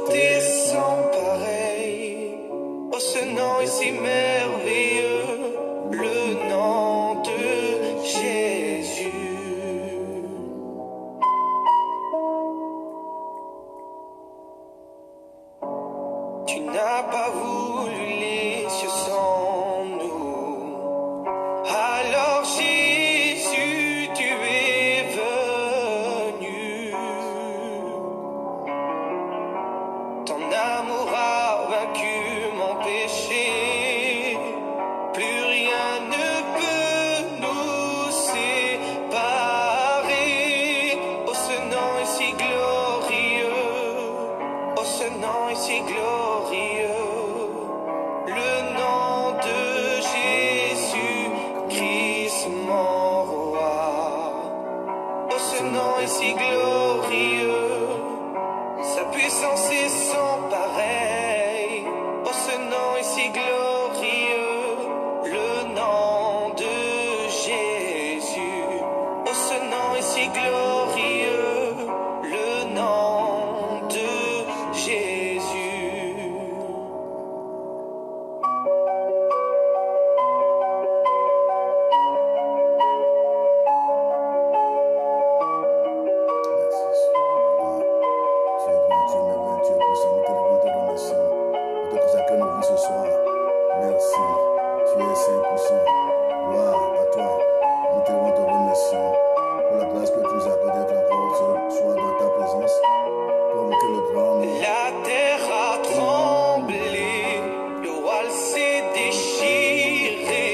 beauté sans pareil. Oh, ce nom est si merveilleux, le nom de Jésus. Tu n'as pas voulu les cieux sans nous. Alors Jésus, tu es venu. Ton amour a vaincu mon péché. Plus rien ne peut nous séparer. Oh, ce nom est si glorieux. Oh, ce nom est si glorieux. Le nom de Jésus-Christ, mon roi. Oh, ce nom est si glorieux. Sa puissance est sans pareil. Oh, ce nom est si glorieux. Le nom de Jésus. Oh, ce nom est si glorieux. Le nom de Jésus. La terre a tremblé, le voile s'est déchiré,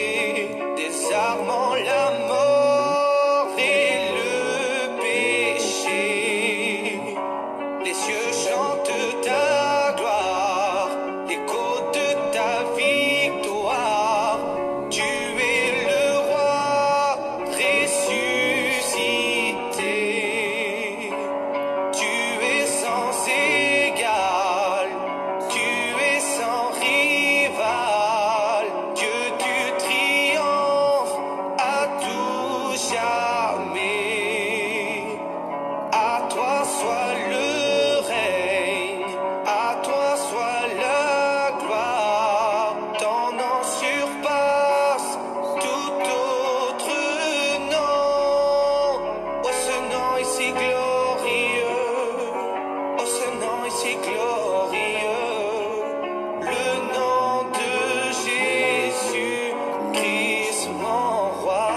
désarmant la mort et le péché. Les cieux chantent ta gloire, l'écho de ta victoire. Tu es le roi ressuscité. Tu es sans égal, tu es sans rival. Dieu, tu triomphes à tout jamais. À toi soit le règne, à toi soit la gloire. Ton nom surpasse tout autre nom. Oh, ce nom est si glorieux. Oh, ce nom est si glorieux. Le nom de Jésus-Christ, mon roi.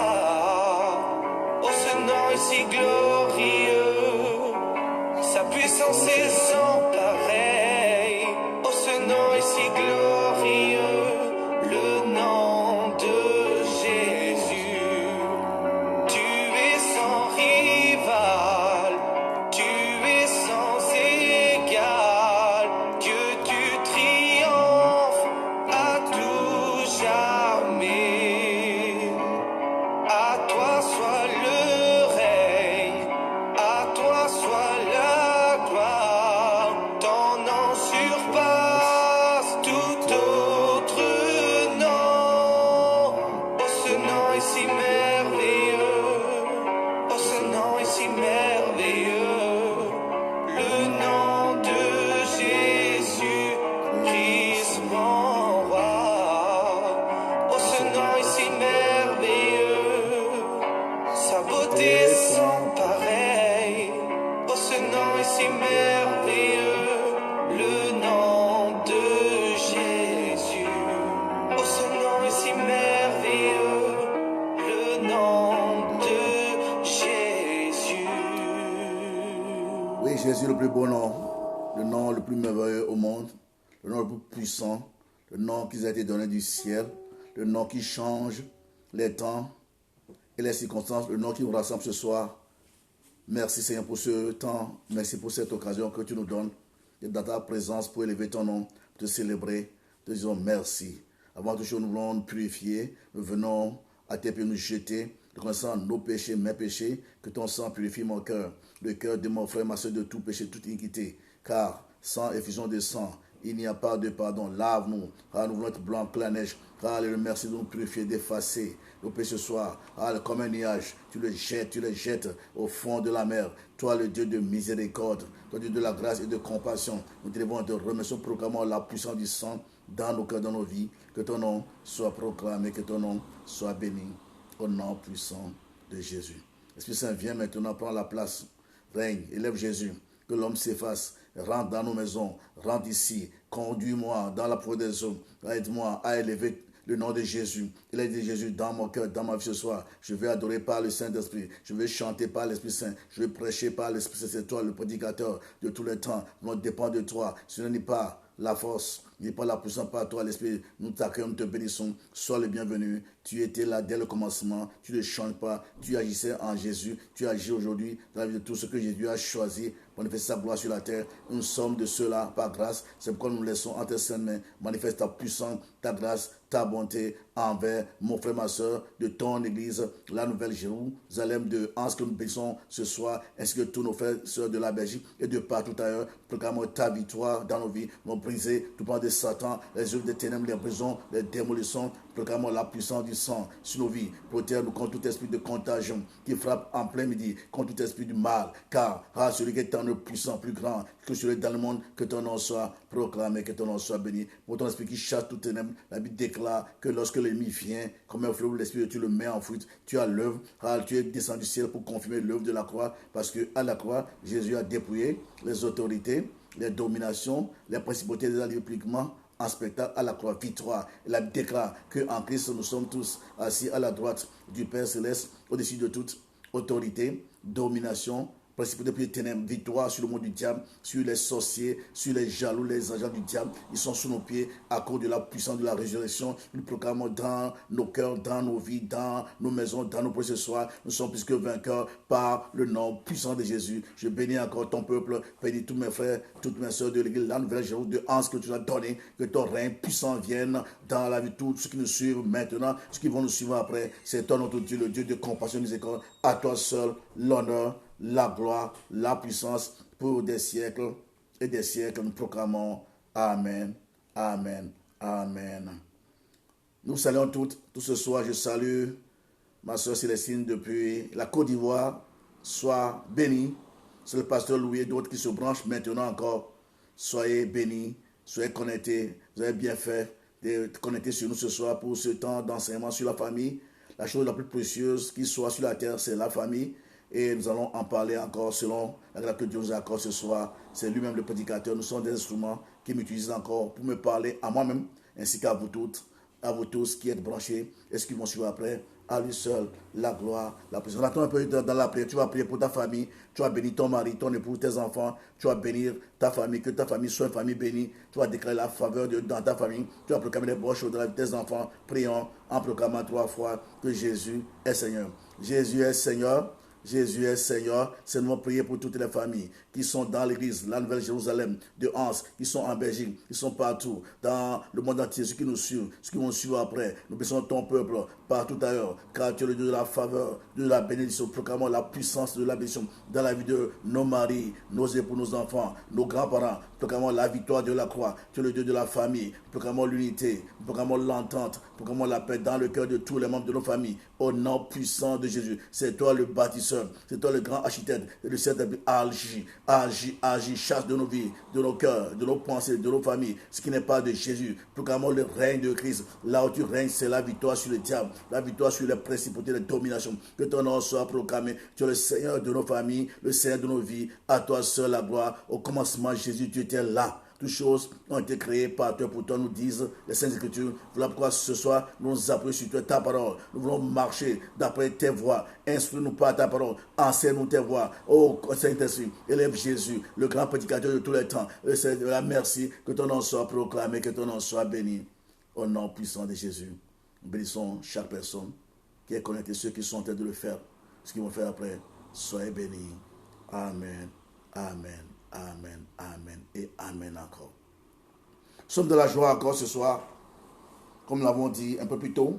Oh, ce nom est si glorieux. Sa puissance est sans pareil. Oh, ce nom est si glorieux. Le nom de Jésus. Tu es sans rival. Tu es sans égal. Dieu, tu triomphes à tout jamais. À toi soit le règne, à toi soit la gloire. Ton nom surpasse tout autre nom. Oh, ce nom est si merveilleux. Oh, ce nom est si merveilleux. Le nom de Jésus-Christ, mon roi. Oh, ce nom est si merveilleux. Sa beauté sans pareil. Oh, ce nom est si merveilleux. Le nom de Jésus. Oh, ce nom est si merveilleux. Le nom de Jésus. Oui, Jésus, le plus beau nom, le nom le plus merveilleux au monde, le nom le plus puissant, le nom qui a été donné du ciel, le nom qui change les temps et les circonstances, le nom qui nous rassemble ce soir. Merci Seigneur pour ce temps, merci pour cette occasion que tu nous donnes d'être dans ta présence pour élever ton nom, te célébrer, te disons merci. Avant toute chose, nous voulons nous purifier, nous venons à tes pieds nous jeter, reconnaissant nos péchés, mes péchés, que ton sang purifie mon cœur, le cœur de mon frère, ma soeur de tout péché, toute iniquité, car sans effusion de sang, il n'y a pas de pardon. Lave-nous, nous voulons être blancs que la neige. Merci de nous purifier, d'effacer nos péchés ce soir. Comme un nuage, tu les jettes au fond de la mer. Toi, le Dieu de miséricorde, toi, Dieu de la grâce et de compassion, nous te devons te remercier, proclamant la puissance du sang dans nos cœurs, dans nos vies. Que ton nom soit proclamé, que ton nom soit béni. Au nom puissant de Jésus. Esprit Saint, viens maintenant prendre la place. Règne, élève Jésus. Que l'homme s'efface. Rentre dans nos maisons. Rentre ici. Conduis-moi dans la profondeur des eaux. Aide-moi à élever le nom de Jésus. Il a dit Jésus dans mon cœur, dans ma vie ce soir. Je vais adorer par le Saint-Esprit. Je vais chanter par l'Esprit Saint. Je vais prêcher par l'Esprit Saint. C'est toi le prédicateur de tous les temps. Nous dépend de toi. Ce n'est pas la force, n'est pas la puissance par toi, l'Esprit. Nous t'accueillons, nous te bénissons. Sois le bienvenu. Tu étais là dès le commencement. Tu ne changes pas. Tu agissais en Jésus. Tu agis aujourd'hui dans la vie de tout ce que Jésus a choisi pour manifester sa gloire sur la terre. Nous sommes de ceux-là par grâce. C'est pourquoi nous nous laissons entre tes saintes mains. Manifeste ta puissance, ta grâce, ta bonté envers mon frère, ma soeur, de ton église, la nouvelle Jérusalem, de Anse que nous bénissons ce soir, ainsi que tous nos frères et sœurs de la Belgique et de partout ailleurs. Proclamons ta victoire dans nos vies. Nous briser tout plan de Satan, les œuvres des ténèbres, les prisons, les démolitions. Proclamons la puissance du sang sur nos vies. Protège-nous contre tout esprit de contagion qui frappe en plein midi, contre tout esprit du mal. Car celui qui est en nous puissant, plus grand que celui dans le monde, que ton nom soit proclamé, que ton nom soit béni. Pour ton esprit qui chasse tout ténèbres, la Bible déclare que lorsque l'ennemi vient, comme un fleuve, l'esprit, tu le mets en fuite. Tu as l'œuvre, tu es descendu du ciel pour confirmer l'œuvre de la croix. Parce qu'à la croix, Jésus a dépouillé les autorités, les dominations, les principautés des alliés publiquement en spectacle à la croix, victoire. Il a déclaré qu'en Christ, nous sommes tous assis à la droite du Père Céleste, au-dessus de toute autorité, domination, principauté des ténèbres, victoire sur le monde du diable, sur les sorciers, sur les jaloux, les agents du diable. Ils sont sous nos pieds à cause de la puissance de la résurrection. Nous proclamons dans nos cœurs, dans nos vies, dans nos maisons, dans nos projets ce soir. Nous sommes plus que vainqueurs par le nom puissant de Jésus. Je bénis encore ton peuple, bénis tous mes frères, toutes mes soeurs de l'église, la nouvelle Jérusalem de Anse que tu as donné, que ton règne puissant vienne dans la vie de tous ceux qui nous suivent maintenant, ceux qui vont nous suivre après. C'est toi notre Dieu, le Dieu de compassion et de miséricorde. À toi seul l'honneur, la gloire, la puissance pour des siècles et des siècles. Nous proclamons Amen, Amen, Amen. Nous saluons toutes. Tout ce soir, je salue ma soeur Célestine depuis la Côte d'Ivoire. Sois bénie. C'est le pasteur Louis et d'autres qui se branchent maintenant encore. Soyez bénis, soyez connectés. Vous avez bien fait de connecter sur nous ce soir pour ce temps d'enseignement sur la famille. La chose la plus précieuse qui soit sur la terre, c'est la famille. Et nous allons en parler encore selon la grâce que Dieu nous accorde ce soir. C'est lui-même le prédicateur. Nous sommes des instruments qui m'utilisent encore pour me parler à moi-même, ainsi qu'à vous toutes, à vous tous qui êtes branchés et ceux qui vont suivre après. À lui seul, la gloire, la puissance. Attends un peu dans la prière. Tu vas prier pour ta famille. Tu vas bénir ton mari, ton époux, tes enfants. Tu vas bénir ta famille. Que ta famille soit une famille bénie. Tu vas déclarer la faveur dans ta famille. Tu vas proclamer les broches de la vie de tes enfants. Prions en proclamant 3 fois que Jésus est Seigneur. Jésus est Seigneur. Jésus est Seigneur. C'est nous prier pour toutes les familles qui sont dans l'église, la nouvelle Jérusalem, de Anse, qui sont en Belgique, qui sont partout, dans le monde entier, ceux qui nous suivent, ceux qui vont suivre après. Nous bénissons ton peuple partout ailleurs, car tu es le Dieu de la faveur, de la bénédiction. Proclamons la puissance de la bénédiction dans la vie de nos maris, nos époux, nos enfants, nos grands-parents. Proclamons la victoire de la croix. Tu es le Dieu de la famille. Proclamons l'unité, proclamons l'entente, proclamons la paix dans le cœur de tous les membres de nos familles. Au nom puissant de Jésus. C'est toi le bâtisseur, c'est toi le grand architecte. Et le Saint-Esprit agit, chasse de nos vies, de nos cœurs, de nos pensées, de nos familles. Ce qui n'est pas de Jésus. Proclamons le règne de Christ. Là où tu règnes, c'est la victoire sur le diable, la victoire sur les principautés de domination. Que ton nom soit proclamé. Tu es le Seigneur de nos familles, le Seigneur de nos vies. À toi seul la gloire. Au commencement, Jésus, tu étais là. Toutes choses ont été créées par toi pour toi, nous disent les Saintes Écritures. Voilà pourquoi ce soir, nous nous appuyons sur toi, ta parole. Nous voulons marcher d'après tes voies. Instruis-nous par ta parole. Enseigne-nous tes voies. Oh, Saint-Esprit, élève Jésus, le grand prédicateur de tous les temps. Le Seigneur, merci. Que ton nom soit proclamé, que ton nom soit béni. Au nom puissant de Jésus. Nous bénissons chaque personne qui est connectée, ceux qui sont en train de le faire, ce qu'ils vont faire après. Soyez bénis. Amen. Amen. Amen, amen et amen encore. Nous sommes de la joie encore ce soir, comme nous l'avons dit un peu plus tôt,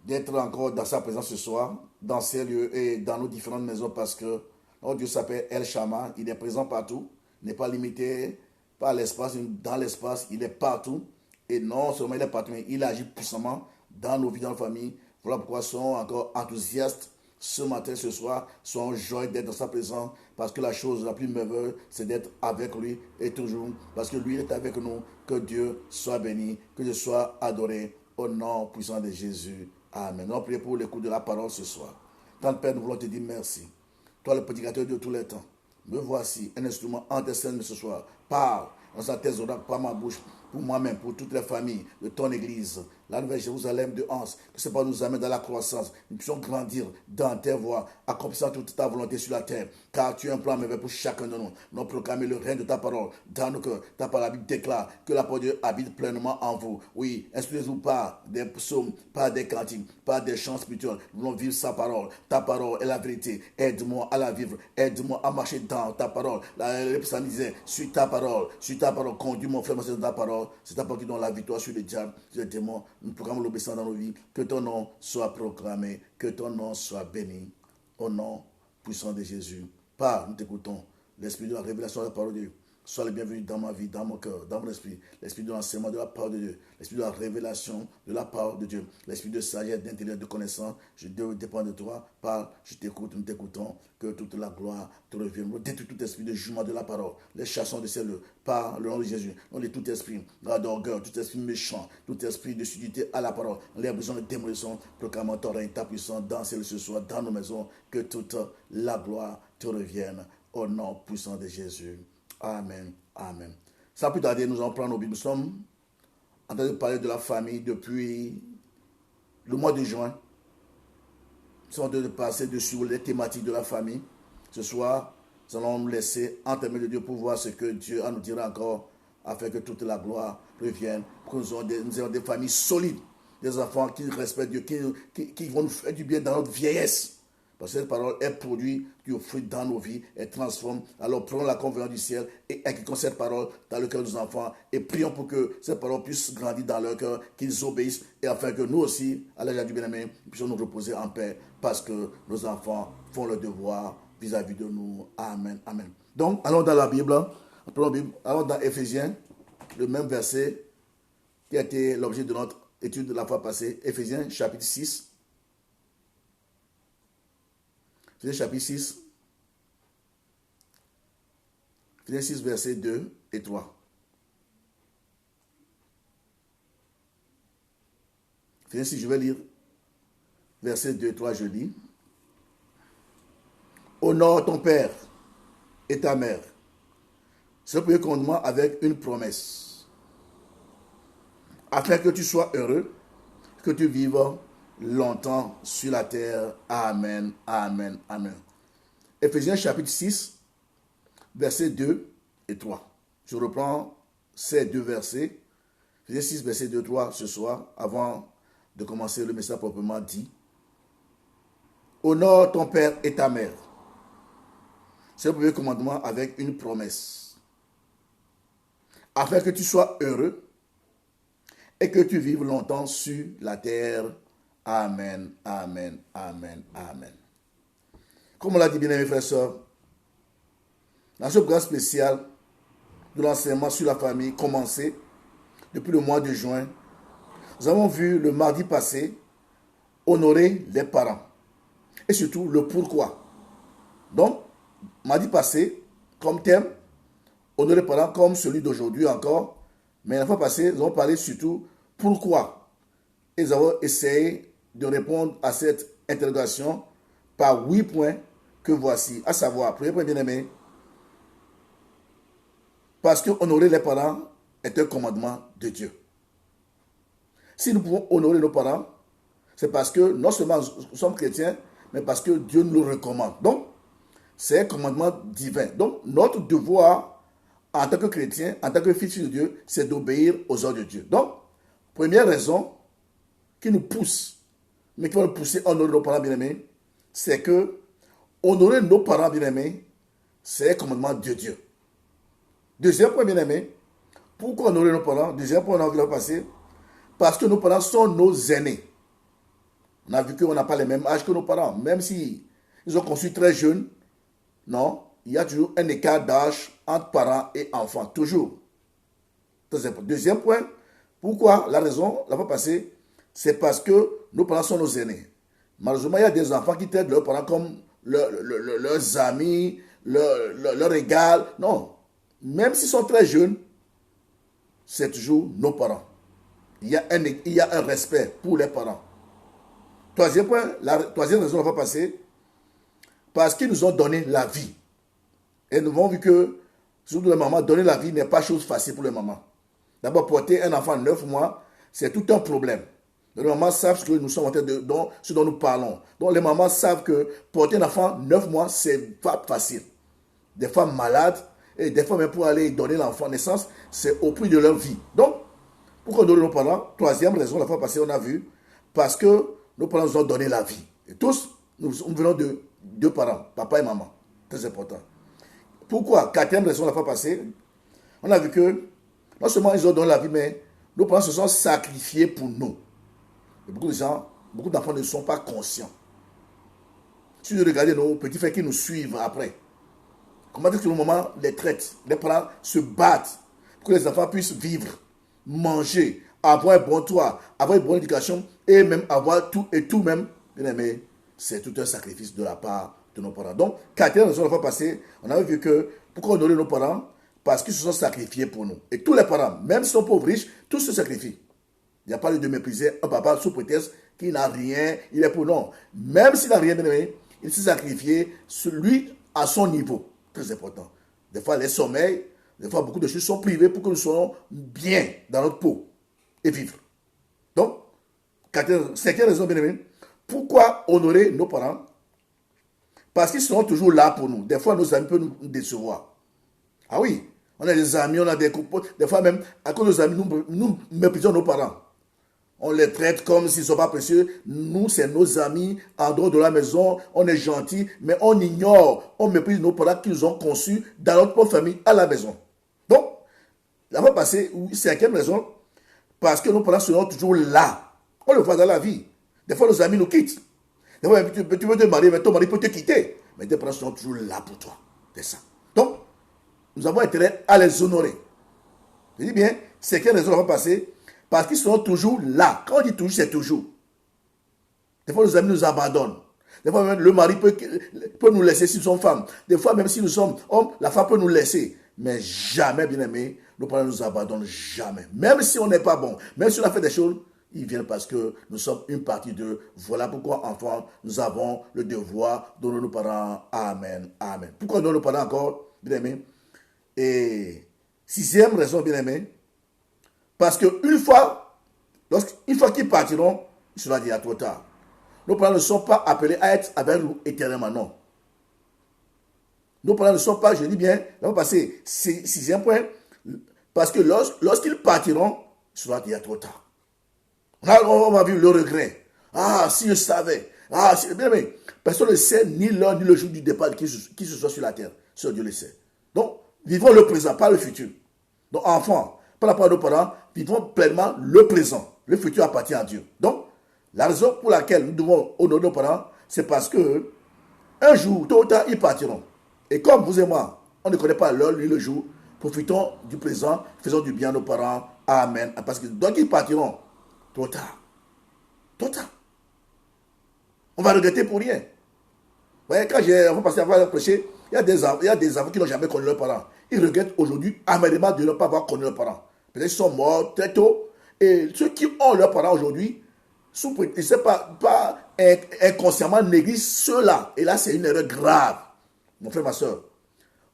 d'être encore dans sa présence ce soir, dans ces lieux et dans nos différentes maisons parce que notre Dieu s'appelle El Shammah, il est présent partout, il n'est pas limité par l'espace, dans l'espace, il est partout. Et non seulement il est partout, mais il agit puissamment dans nos vies, dans nos familles. Voilà pourquoi soyons encore enthousiastes ce matin, ce soir. Soyons joyeux d'être dans sa présence. Parce que la chose la plus merveilleuse, c'est d'être avec lui et toujours. Parce que lui est avec nous. Que Dieu soit béni, que Dieu soit adoré. Au nom puissant de Jésus. Amen. Nous allons prier pour l'écoute de la parole ce soir. Tant Père, nous voulons te dire merci. Toi, le prédicateur de tous les temps. Me voici un instrument en tes scènes ce soir. Parle dans sa thèse orale par ma bouche, pour moi-même, pour toutes les familles de ton église, la nouvelle Jérusalem de Hans, que ce pas nous amène dans la croissance, nous puissions grandir dans tes voies, accomplissant toute ta volonté sur la terre, car tu as un plan merveilleux pour chacun de nous. Nous proclamer le règne de ta parole dans nos cœurs. Ta parole déclare que la parole de Dieu habite pleinement en vous. Oui, instruisez-vous par des psaumes, par des cantiques, par des chants spirituels. Nous voulons vivre sa parole. Ta parole est la vérité. Aide-moi à la vivre. Aide-moi à marcher dans ta parole. Le psalm disait, suis ta parole, conduis mon frère, dans ta parole. C'est ta parole qui donne la victoire sur le diable, sur les démons. Nous proclamons l'obéissance dans nos vies. Que ton nom soit proclamé, que ton nom soit béni. Au nom puissant de Jésus. Nous t'écoutons. L'esprit de la révélation de la parole de Dieu. Sois le bienvenu dans ma vie, dans mon cœur, dans mon esprit. L'esprit de l'enseignement de la parole de Dieu. L'esprit de la révélation de la parole de Dieu. L'esprit de sagesse, d'intelligence, de connaissance. Je dépends de toi. Parle, je t'écoute, nous t'écoutons. Que toute la gloire te revienne. Nous détruisons tout esprit de jugement de la parole. Les chassons de celle par le nom de Jésus. On dit tout esprit d'orgueil, tout esprit méchant, tout esprit de sudité à la parole. On les a besoin de démolition. Proclamons ton règne, ta puissance dans celle ce soir, dans nos maisons. Que toute la gloire te revienne. Au nom puissant de Jésus. Amen. Amen. Sans plus tarder, nous allons prendre nos Bibles. Nous sommes en train de parler de la famille depuis le mois de juin. Nous sommes en train de passer dessus les thématiques de la famille. Ce soir, nous allons nous laisser entamer de Dieu pour voir ce que Dieu a nous dire encore, afin que toute la gloire revienne, pour que nous ayons des familles solides, des enfants qui respectent Dieu, qui vont nous faire du bien dans notre vieillesse. Parce que cette parole est produit du fruit dans nos vies, elle transforme. Alors prenons la confiance du ciel et inculquons cette parole dans le cœur de nos enfants et prions pour que cette parole puisse grandir dans leur cœur, qu'ils obéissent et afin que nous aussi, à l'âge du bien-aimé, puissions nous reposer en paix parce que nos enfants font le devoir vis-à-vis de nous. Amen. Amen. Donc, allons dans la Bible, allons dans Éphésiens, le même verset qui a été l'objet de notre étude de la fois passée. Éphésiens chapitre 6. Éphésiens chapitre 6. Éphésiens 6, versets 2 et 3. Éphésiens 6, je vais lire versets 2 et 3, je lis. Honore ton père et ta mère. C'est le premier commandement avec une promesse. Afin que tu sois heureux, que tu vives longtemps sur la terre. Amen, amen, amen. Éphésiens chapitre 6, versets 2 et 3. Je reprends ces deux versets. Éphésiens 6, versets 2 et 3 ce soir, avant de commencer le message proprement dit. Honore ton père et ta mère. C'est le premier commandement avec une promesse. Afin que tu sois heureux et que tu vives longtemps sur la terre. Amen, amen, amen, amen. Comme on l'a dit, bien aimés frères et sœurs, dans ce programme spécial de l'enseignement sur la famille commencé depuis le mois de juin, nous avons vu le mardi passé honorer les parents et surtout le pourquoi. Donc, mardi passé, comme thème, honorer les parents comme celui d'aujourd'hui encore, mais la fois passée, nous avons parlé surtout pourquoi. Et nous avons essayé de répondre à cette interrogation par 8 points que voici. À savoir, premier point bien-aimé, parce que honorer les parents est un commandement de Dieu. Si nous pouvons honorer nos parents, c'est parce que non seulement nous sommes chrétiens, mais parce que Dieu nous le recommande. Donc, c'est un commandement divin. Donc, notre devoir en tant que chrétien, en tant que fils de Dieu, c'est d'obéir aux ordres de Dieu. Donc, première raison qui nous pousse, mais qui va nous pousser à honorer nos parents bien-aimés, c'est que honorer nos parents bien-aimés, c'est un commandement de Dieu. Deuxième point bien-aimé, pourquoi honorer nos parents? Deuxième point, on a vu le passé, parce que nos parents sont nos aînés. On a vu qu'on n'a pas le même âge que nos parents, même si ils ont conçu très jeunes. Non, il y a toujours un écart d'âge entre parents et enfants, toujours. Deuxième point, pourquoi la raison, la fois passée, c'est parce que nos parents sont nos aînés. Malheureusement, il y a des enfants qui traitent leurs parents comme leurs amis, leur égal. Non, même s'ils sont très jeunes, c'est toujours nos parents. Il y a un respect pour les parents. Troisième point, la troisième raison, la fois passée, parce qu'ils nous ont donné la vie. Et nous avons vu que, surtout les mamans, donner la vie n'est pas chose facile pour les mamans. D'abord, porter un enfant 9 mois, c'est tout un problème. Les mamans savent ce que nous sommes en train ce dont nous parlons. Donc, les mamans savent que porter un enfant 9 mois, c'est pas facile. Des femmes malades, et des fois même pour aller donner l'enfant naissance, c'est au prix de leur vie. Donc, pourquoi donner nos parents? Troisième raison, la fois passée, on a vu, parce que nos parents nous ont donné la vie. Et tous, nous venons de deux parents, papa et maman. Très important. Pourquoi? Quatrième raison, la fois passée, on a vu que non seulement ils ont donné la vie, mais nos parents se sont sacrifiés pour nous. Et beaucoup d'enfants ne sont pas conscients. Si vous regardez nos petits frères qui nous suivent après, comment est-ce que nos mamans les traitent? Les parents se battent pour que les enfants puissent vivre, manger, avoir un bon toit, avoir une bonne éducation et même avoir tout et tout même. Bien aimé, c'est tout un sacrifice de la part de nos parents. Donc, quatrième raison, la fois passée, on avait vu que pourquoi honorer nos parents? Parce qu'ils se sont sacrifiés pour nous. Et tous les parents, même s'ils sont pauvres, riches, tous se sacrifient. Il n'y a pas lieu de mépriser un papa sous prétexte qu'il n'a rien, il est pour non. Même s'il n'a rien, bien aimé, il s'est sacrifié, celui à son niveau. Très important. Des fois, les sommeils, des fois, beaucoup de choses sont privées pour que nous soyons bien dans notre peau et vivre. Donc, cinquième raison, bien aimé, pourquoi honorer nos parents? Parce qu'ils seront toujours là pour nous. Des fois, nos amis peuvent nous décevoir. Ah oui, on a des amis, on a des copains. Des fois même, à cause de nos amis, nous méprisons nos parents. On les traite comme s'ils ne sont pas précieux. Nous, c'est nos amis, en dehors de la maison, on est gentils, mais on ignore, on méprise nos parents qui nous ont conçus dans notre propre famille, à la maison. Donc, la fois passée, cinquième raison, parce que nos parents seront toujours là. On le voit dans la vie. Des fois, nos amis nous quittent. Des fois, tu veux te marier, mais ton mari peut te quitter. Mais tes parents seront toujours là pour toi. C'est ça. Donc, nous avons intérêt à les honorer. Je dis bien, cinquième raison, la fois passée, parce qu'ils sont toujours là. Quand on dit toujours, c'est toujours. Des fois, nos amis nous abandonnent. Des fois, même le mari peut nous laisser si nous sommes femmes. Des fois, même si nous sommes hommes, la femme peut nous laisser. Mais jamais, bien aimé, nos parents ne nous abandonnent jamais. Même si on n'est pas bon, même si on a fait des choses, ils viennent parce que nous sommes une partie d'eux. Voilà pourquoi, enfants, nous avons le devoir d'honorer nos parents. Amen. Amen. Pourquoi honorer nos parents encore, bien aimé? Et sixième raison, bien aimé, parce qu'une fois qu'ils partiront, il sera déjà trop tard. Nos parents ne sont pas appelés à être avec nous éternellement, non. Nos parents ne sont pas, je dis bien, on va passer, sixième point, parce que lorsqu'ils partiront, il sera déjà trop tard. On va vivre le regret. Ah, si je savais. Ah, si, bien aimé, personne ne sait ni l'heure ni le jour du départ qui se soit sur la terre. Seul Dieu le sait. Donc, vivons le présent, pas le futur. Donc, enfants, par rapport à nos parents, vivons pleinement le présent. Le futur appartient à Dieu. Donc, la raison pour laquelle nous devons honorer nos parents, c'est parce que un jour, tôt ou tard, ils partiront. Et comme vous et moi, on ne connaît pas l'heure ni le jour, profitons du présent, faisons du bien à nos parents. Amen. Parce que donc ils partiront, tôt ou tard. Tôt ou tard. On va regretter pour rien. Vous voyez, quand on va passer à prêcher, il y a des enfants qui n'ont jamais connu leurs parents. Ils regrettent aujourd'hui amèrement de ne pas avoir connu leurs parents. Peut-être qu'ils sont morts très tôt. Et ceux qui ont leurs parents aujourd'hui, ils ne savent pas inconsciemment négligent ceux-là. Et là, c'est une erreur grave. Mon frère, ma soeur,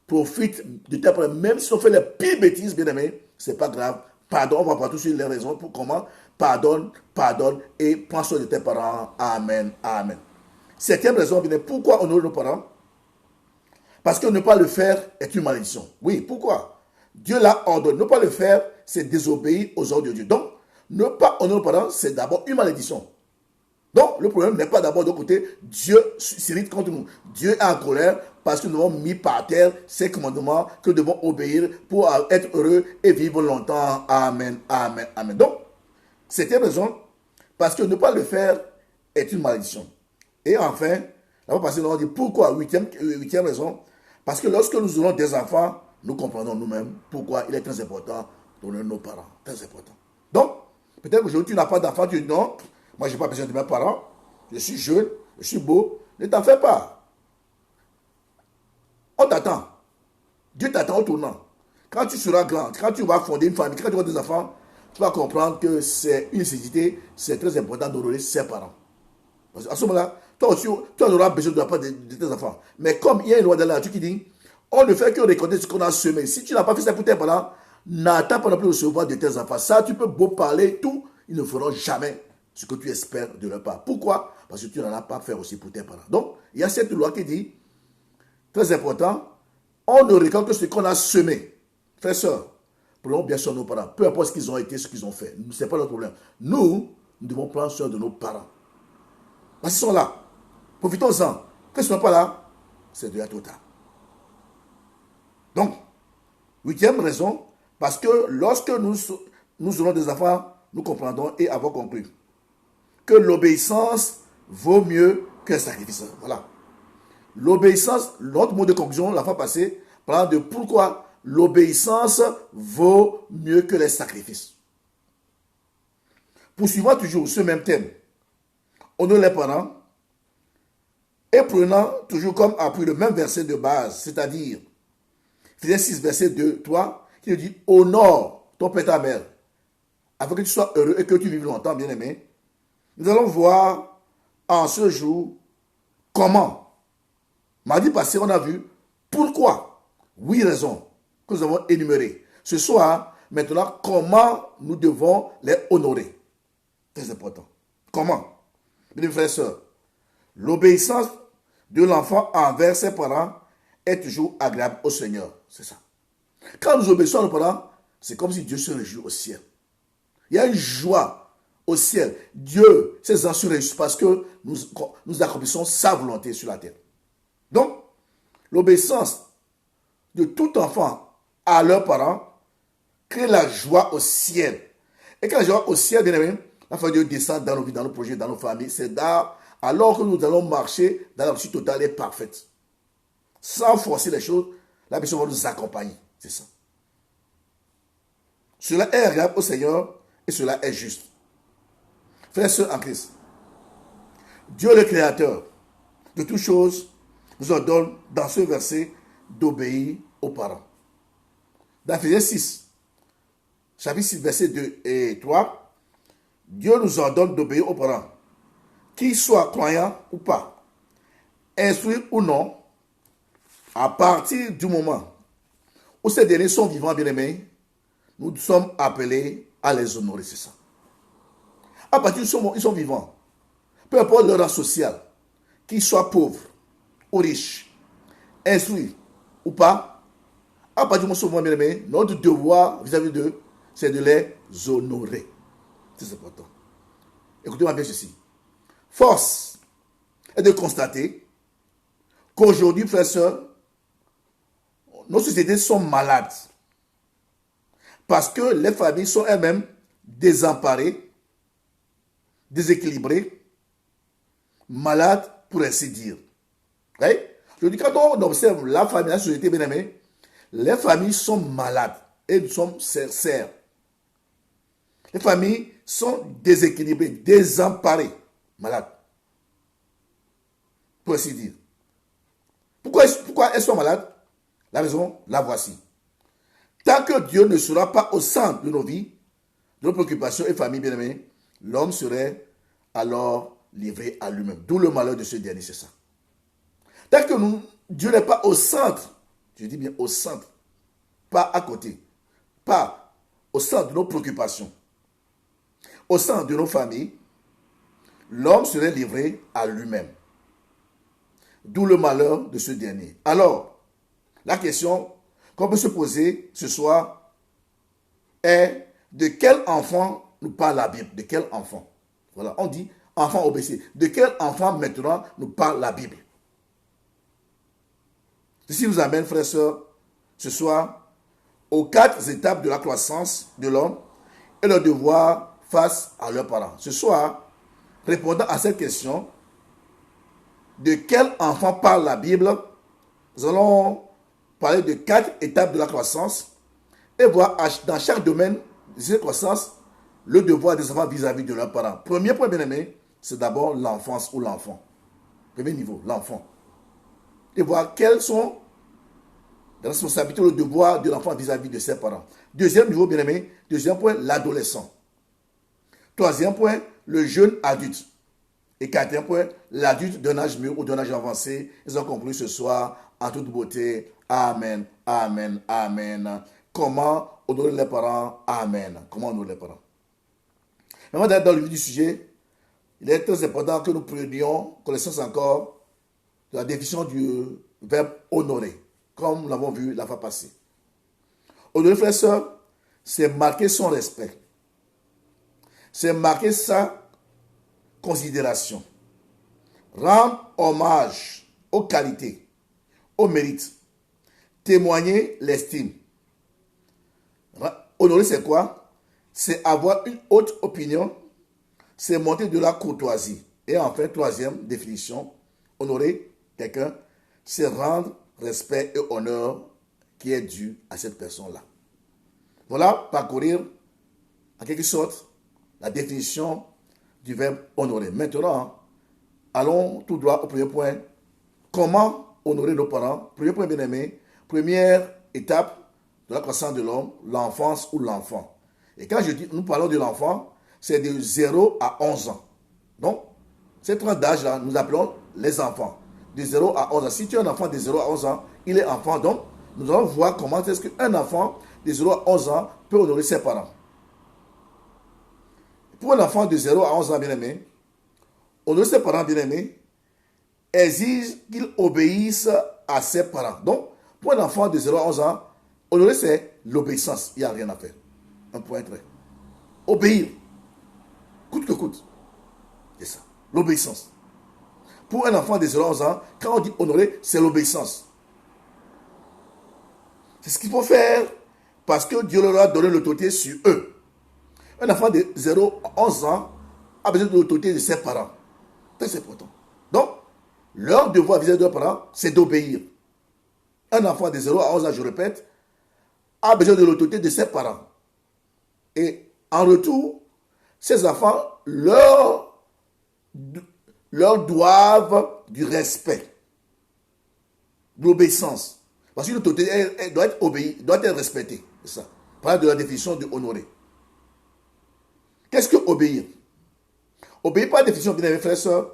profite de tes parents. Même si on fait les pires bêtises, bien aimé, ce n'est pas grave. Pardon, on va pas tout de suite les raisons pour comment. Pardonne et prends soin de tes parents. Amen. Amen. Septième raison, bien aimé, pourquoi honorer nos parents? Parce que ne pas le faire est une malédiction. Oui, pourquoi? Dieu l'a ordonné. Ne pas le faire, c'est désobéir aux ordres de Dieu. Donc, ne pas honorer nos parents, c'est d'abord une malédiction. Donc, le problème n'est pas d'abord de côté, Dieu s'irrite contre nous. Dieu est en colère parce que nous avons mis par terre ces commandements que nous devons obéir pour être heureux et vivre longtemps. Amen, amen, amen. Donc, septième raison, parce que ne pas le faire est une malédiction. Et enfin, là, on va dire pourquoi, huitième raison, parce que lorsque nous aurons des enfants, nous comprenons nous-mêmes pourquoi il est très important d'honorer nos parents. Très important. Donc, peut-être qu'aujourd'hui, tu n'as pas d'enfant, tu dis non, moi, je n'ai pas besoin de mes parents, je suis jeune, je suis beau, ne t'en fais pas. On t'attend. Dieu t'attend au tournant. Quand tu seras grand, quand tu vas fonder une famille, quand tu auras des enfants, tu vas comprendre que c'est une nécessité, c'est très important d'honorer ses parents. Parce qu'à ce moment-là, toi aussi, tu en auras besoin de la part de tes enfants. Mais comme il y a une loi dans la nature qui dit, on ne fait que récolter ce qu'on a semé. Si tu n'as pas fait ça pour tes parents, n'attends pas non plus recevoir de tes enfants. Ça, tu peux beau parler, tout, ils ne feront jamais ce que tu espères de leur part. Pourquoi? Parce que tu n'en as pas fait aussi pour tes parents. Donc, il y a cette loi qui dit, très important, on ne récolte que ce qu'on a semé. Frères, sœurs, prenons bien soin de nos parents. Peu importe ce qu'ils ont été, ce qu'ils ont fait. Ce n'est pas notre problème. Nous devons prendre soin de nos parents. Parce qu'ils sont là. Profitons-en. Quand ils ne sont pas là, c'est déjà trop tard. Donc, 8e raison, parce que lorsque nous aurons des enfants, nous comprendrons et avons conclu que l'obéissance vaut mieux qu'un sacrifice. Voilà. L'obéissance, notre mot de conclusion, la fois passée, parlant de pourquoi l'obéissance vaut mieux que les sacrifices. Poursuivant toujours ce même thème, honore les parents et prenant toujours comme appui le même verset de base, c'est-à-dire Ephésiens 6, verset 2, 3, qui nous dit honore ton père et ta mère, afin que tu sois heureux et que tu vives longtemps, bien-aimé. Nous allons voir en ce jour comment. Mardi passé, on a vu pourquoi. 8 raisons que nous avons énumérées. Ce soir, maintenant, comment nous devons les honorer. Très important. Comment? Mes frères et sœurs, l'obéissance de l'enfant envers ses parents est toujours agréable au Seigneur. C'est ça. Quand nous obéissons à nos parents, c'est comme si Dieu se réjouit au ciel. Il y a une joie au ciel. Dieu, ses anges se réjouissent parce que nous accomplissons sa volonté sur la terre. Donc, l'obéissance de tout enfant à leurs parents crée la joie au ciel. Et quand la joie au ciel, bien aimé, la foi de Dieu descend dans nos vies, dans nos projets, dans nos familles. C'est alors que nous allons marcher dans la réussite totale et parfaite. Sans forcer les choses, la personne va nous accompagner. C'est ça. Cela est agréable au Seigneur et cela est juste. Frères et sœurs en Christ, Dieu le Créateur de toutes choses nous ordonne dans ce verset d'obéir aux parents. Dans Ephésiens 6, chapitre 6, verset 2 et 3, Dieu nous ordonne d'obéir aux parents, qu'ils soient croyants ou pas, instruits ou non, à partir du moment où ces derniers sont vivants, bien-aimés, nous sommes appelés à les honorer, c'est ça. À partir du moment où ils sont vivants, peu importe leur rang social, qu'ils soient pauvres ou riches, instruits ou pas, à partir du moment où bien-aimés, notre devoir vis-à-vis d'eux, c'est de les honorer. C'est important. Écoutez-moi bien ceci. Force est de constater qu'aujourd'hui, frères et sœurs, nos sociétés sont malades parce que les familles sont elles-mêmes désemparées, déséquilibrées, malades pour ainsi dire. Oui? Je dis, quand on observe la famille, la société, bien aimée, les familles sont malades et nous sommes sincères. Les familles sont déséquilibrées, désemparées, malades. Pour ainsi dire. Pourquoi elles sont malades? La raison, la voici. Tant que Dieu ne sera pas au centre de nos vies, de nos préoccupations et familles bien-aimées, l'homme serait alors livré à lui-même. D'où le malheur de ce dernier, c'est ça. Tant que Dieu n'est pas au centre, je dis bien au centre, pas à côté, pas au centre de nos préoccupations, au centre de nos familles, l'homme serait livré à lui-même. D'où le malheur de ce dernier. Alors, la question qu'on peut se poser ce soir est de quel enfant nous parle la Bible? De quel enfant? Voilà, on dit enfant obéissé. De quel enfant maintenant nous parle la Bible? Ceci nous amène, frères et sœurs, ce soir, aux 4 étapes de la croissance de l'homme et leur devoir face à leurs parents. Ce soir, répondant à cette question, de quel enfant parle la Bible, nous allons parler de 4 étapes de la croissance et voir dans chaque domaine de cette croissance le devoir des enfants vis-à-vis de leurs parents. Premier point, bien aimé, c'est d'abord l'enfance ou l'enfant. Premier niveau, l'enfant. Et voir quelles sont les responsabilités ou le devoir de l'enfant vis-à-vis de ses parents. Deuxième niveau, bien aimé, deuxième point, l'adolescent. Troisième point, le jeune adulte. Et quatrième point, l'adulte d'un âge mûr ou d'un âge avancé. Ils ont conclu ce soir en toute beauté. Amen, amen, amen. Comment honorer les parents? Amen. Comment honorer les parents? Avant d'aller dans le vif du sujet, il est très important que nous prenions connaissance encore de la définition du verbe honorer, comme nous l'avons vu la fois passée. Honorer, frères et sœurs, c'est marquer son respect. C'est marquer sa considération. Rendre hommage aux qualités, aux mérites. Témoigner l'estime. Honorer, c'est quoi? C'est avoir une haute opinion. C'est montrer de la courtoisie. Et enfin, troisième définition, honorer quelqu'un, c'est rendre respect et honneur qui est dû à cette personne-là. Voilà, parcourir en quelque sorte la définition du verbe honorer. Maintenant, allons tout droit au premier point. Comment honorer nos parents? Premier point, bien aimé. Première étape de la croissance de l'homme, l'enfance ou l'enfant. Et quand nous parlons de l'enfant, c'est de 0 à 11 ans. Donc, ces tranches d'âge-là, nous appelons les enfants. De 0 à 11 ans. Si tu es un enfant de 0 à 11 ans, il est enfant. Donc, nous allons voir comment est-ce qu'un enfant de 0 à 11 ans peut honorer ses parents. Pour un enfant de 0 à 11 ans, bien aimé, honorer ses parents, bien aimé, exige qu'il obéisse à ses parents. Donc, pour un enfant de 0 à 11 ans, honorer, c'est l'obéissance. Il n'y a rien à faire. Un point très. Obéir. Coûte que coûte. C'est ça. L'obéissance. Pour un enfant de 0 à 11 ans, quand on dit honorer, c'est l'obéissance. C'est ce qu'il faut faire parce que Dieu leur a donné l'autorité sur eux. Un enfant de 0 à 11 ans a besoin de l'autorité de ses parents. Très important. Donc, leur devoir vis-à-vis de leurs parents, c'est d'obéir. Un enfant de 0 à 11 ans, je répète, a besoin de l'autorité de ses parents. Et en retour, ces enfants leur doivent du respect, de l'obéissance. Parce que l'autorité elle doit être obéie, doit être respectée. C'est ça. Par de la définition de honorer. Qu'est-ce que obéir? Obéir par définition, bien aimés frères et sœurs,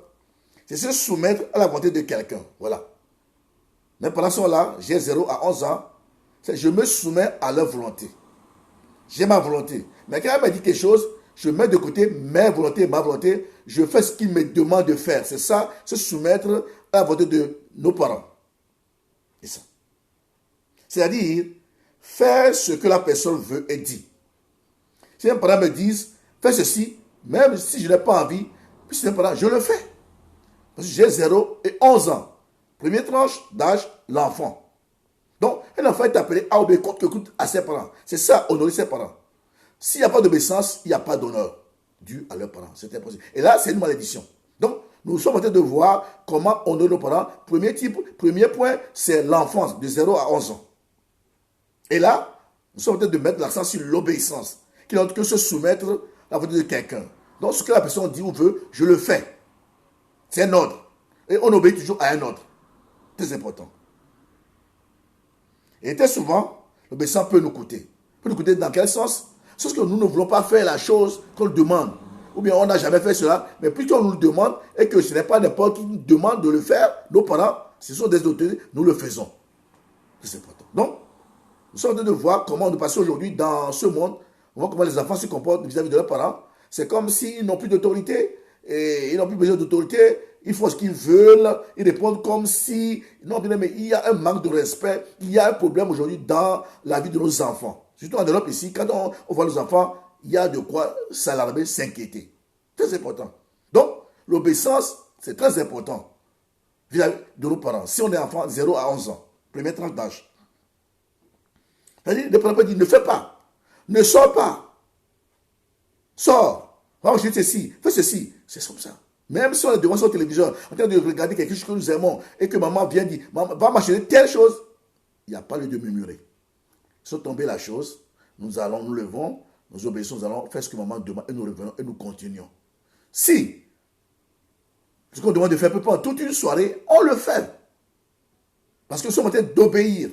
c'est se soumettre à la volonté de quelqu'un. Voilà. Mes parents sont là, j'ai 0 à 11 ans, je me soumets à leur volonté. J'ai ma volonté. Mais quand elle me dit quelque chose, je mets de côté mes volontés, ma volonté, je fais ce qu'ils me demandent de faire. C'est ça, se soumettre à la volonté de nos parents. C'est ça. C'est-à-dire, faire ce que la personne veut et dit. Si mes parents me disent, fais ceci, même si je n'ai pas envie, puis si mes parents, je le fais. Parce que j'ai 0 et 11 ans. Première tranche d'âge, l'enfant. Donc, un enfant est appelé à obéir coûte que coûte à ses parents. C'est ça, honorer ses parents. S'il n'y a pas d'obéissance, il n'y a pas d'honneur dû à leurs parents. C'est impossible. Et là, c'est une malédiction. Donc, nous sommes en train de voir comment honorer nos parents. Premier point, c'est l'enfance de 0 à 11 ans. Et là, nous sommes en train de mettre l'accent sur l'obéissance, qui n'est autre que se soumettre à la volonté de quelqu'un. Donc, ce que la personne dit ou veut, je le fais. C'est un ordre. Et on obéit toujours à un ordre. Très important. Et très souvent, l'obéissance peut nous coûter. Peut nous coûter dans quel sens? Sauf que nous ne voulons pas faire la chose qu'on nous demande. Ou bien on n'a jamais fait cela, mais puisqu'on nous le demande et que ce n'est pas n'importe qui nous demande de le faire, nos parents, ce sont des autorités, nous le faisons. C'est important. Donc, nous sommes en train de voir comment nous passons aujourd'hui dans ce monde. On voit comment les enfants se comportent vis-à-vis de leurs parents. C'est comme s'ils n'ont plus d'autorité et ils n'ont plus besoin d'autorité. Ils font ce qu'ils veulent. Ils répondent comme si... Non, mais il y a un manque de respect. Il y a un problème aujourd'hui dans la vie de nos enfants. Surtout en Europe ici, quand on voit nos enfants, il y a de quoi s'alarmer, s'inquiéter. Très important. Donc, l'obéissance, c'est très important vis-à-vis de nos parents. Si on est enfant, 0 à 11 ans, première tranche d'âge. C'est-à-dire, les parents peuvent dire, ne fais pas. Ne sors pas. Sors. Va manger ceci. Fais ceci. C'est comme ça. Même si on est devant son téléviseur, en train de regarder quelque chose que nous aimons, et que maman vient dire, maman, va m'acheter telle chose, il n'y a pas lieu de murmurer. Ils sont tombés la chose, nous levons, nous obéissons, nous allons faire ce que maman demande et nous revenons et nous continuons. Si ce qu'on demande de faire pendant toute une soirée, on le fait. Parce que nous sommes en train d'obéir.